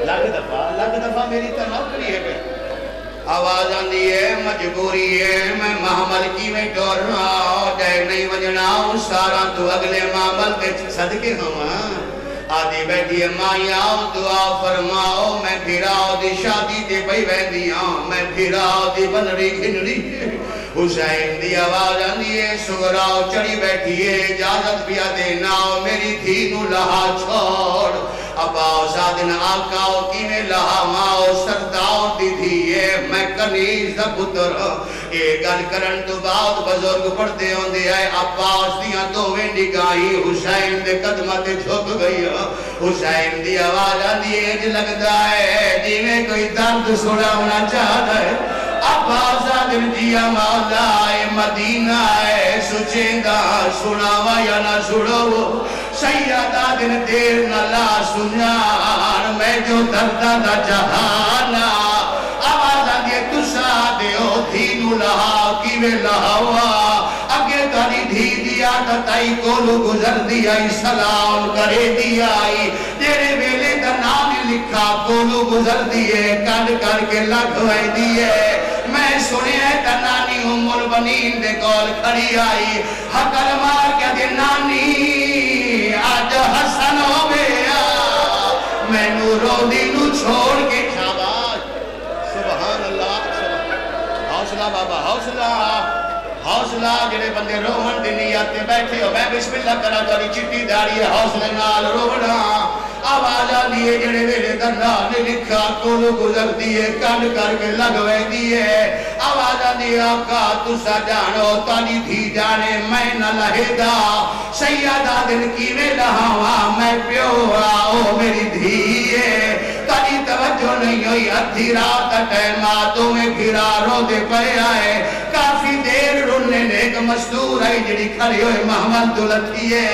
لگ دفعہ میری تو نوکری ہے بھائی آواز آندھی ہے مجبوری ہے میں محمل کی میں ڈور رہا ڈے نہیں وجنا سارا تو اگلے محمل تے صدقے ہوں آدھی بیٹھی مائیاں دعا فرماؤ میں بھیراؤ دی شادی دے بھئی ویندیاں میں بھیراؤ دی بنری گھنری حسین دی آواز آندھی ہے سگراؤ چڑی بیٹھی ہے اجازت بیا دیناؤ میری دھینو لہا چھوڑ اباؤ سادن آقاؤ کی میں لہا ماؤ سرداؤ دی دھیے میں کنیز دا پتر اے گل کرن تو بعد بزرگ پڑھتے ہوں دے آئے عباس دیاں دوویں نگاہیں حسین دے قدماں تے جھک گئی حسین دی آواز آندی اج لگدا ہے جویں کوئی درد سناونا چاہتا ہے عباس دل دیا مولا اے مدینہ ہے سچیندا سناوا یا نہ سنو سیدہ دن دیر نہ لا سنان میں جو دردہ دا جہانا آواز آدھے تسا دیو دھینو لہا کیوے لہوا اگے تاری دھی دیا تتائی کولو گزر دیا سلام کرے دیا تیرے ویلے دا نام لکھا کولو گزر دیے کڈ کر کے لگوائے دیے میں سنے ہے تنانی ام البنین دے کول کھڑی آئی حقل مار کے دے نانی آج حسن ہو گیا میں نورو دینو چھوڑ کے شاباش سبحان اللہ حوصلہ بابا حوصلہ جڑے بندے روحن دی نیت تے بیٹھے ہو میں بسم اللہ کرا تاری چٹی داڑی ہے حوصلے نال روڑا آواز آدھیے جڑے ویلے درنا نے لکھا کولو گزر دیئے کڈ کر کے لگوے دیئے آواز آدھیے آقا تسا جانو تانی تھی جانے میں نہ لہے دا سیدہ دل کیویں لہاواں میں پیو آؤ میری دھیئے تانی توجہ نہیں ہوئی ادھی رات ٹیماتوں میں گھرا رو دے پہ آئے کافی دیر رننے نیک مزدور آئی جڑی کھڑی ہوئے محمد دلتھیے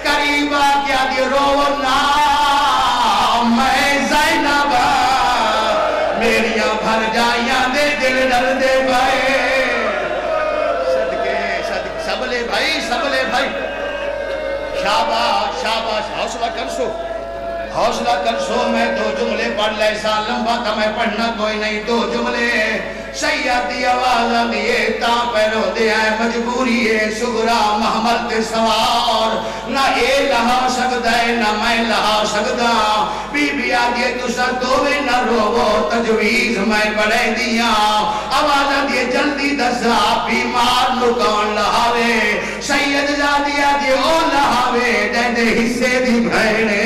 قریبا کیا دی رونا میں زینب میریاں بھر جائیاں دے دل ڈر دے بھائی صدقے سبلے بھائی شاباش حوصلہ کر سو میں دو جملے پڑھ لے سا لمبا تھا میں پڑھنا کوئی نہیں دو جملے سیادی آواز دیئے تا پیرو دے آئے مجبوری ہے سگرا محمد تے سوار نہ اے لہا سکتا ہے نہ میں لہا سکتا بی بی آدھیے تسا دووے نہ روو تجویز میں پڑھے دیا آواز دیئے جلدی دسا بیمار نکان لہاوے سید زادی آدھیے او لہاوے دے دے حصے دی بھینے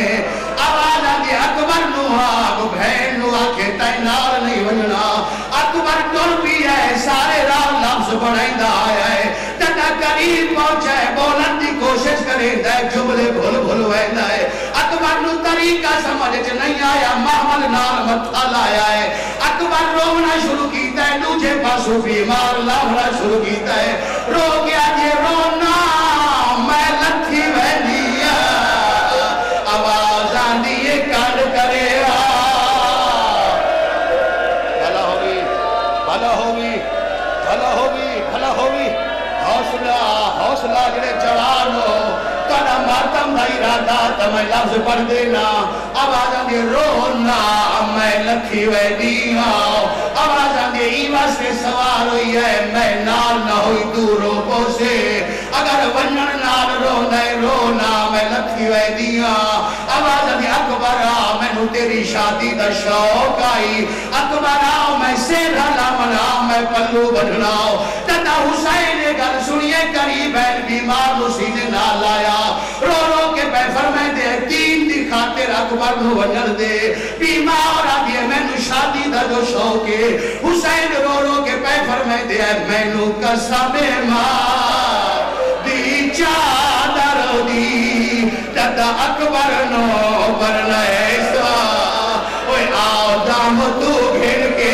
آواز آدھیے اکبر نو آگ بھین نو آکھے تینار نہیں وننا اکبر ٹر بھی ہے سارے راہ لفظ بڑھائندہ آیا ہے تنہ قریب پہنچا ہے بولن دی کوشش کریں دے جملے بھول ویندہ ہے اکبر نو طریقہ سمجھ نہیں آیا محمل نال متھا لایا ہے اکبر رونا شروع کیتا ہے دوجے پاسو بیمار لاؤنا شروع کیتا ہے رو گیا جے رونا میں لتھی ویندیا آواز آندیے کڈ کرے بھلا ہوگی حوصلہ جڑے جوان ہو تنا ماتم بھائی رادا تمہیں لفظ پڑھ دینا آواز آندے رونا میں لکھی ویدی آؤ آواز آندے ایوہ سے سوار ہوئی ہے میں نال نہ ہوئی دوروں کو سے اگر ونن نال رونا میں لکھی ویدی آواز آندے اکبر میں نو تیری شادی دا شوق آئی اکبر میں سیرہ لامنا میں پلو بڑھناؤ تتا حسین گل سنیے قریب ہے بیمار مسیح نہ لایا رو کے پہ فرمائے دے دین دی خاطر اکبر نو ونر دے بیمار آدھے میں نو شادی دا جو شوق ہے حسین رو کے پہ فرمائے دے میں نو قسم ماں دی چادر دی تتا اکبر نو برنا ایسا اوہ آؤ دام تو گھر کے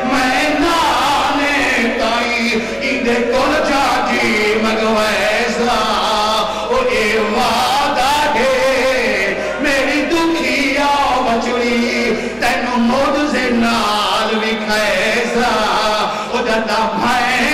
میں نانے تائی اندے کل جاجی مگویسا او اے وعدہ ہے میری دکھی آؤ بچڑی تینو مود سے نال بھی کھیسا او جتا بھائے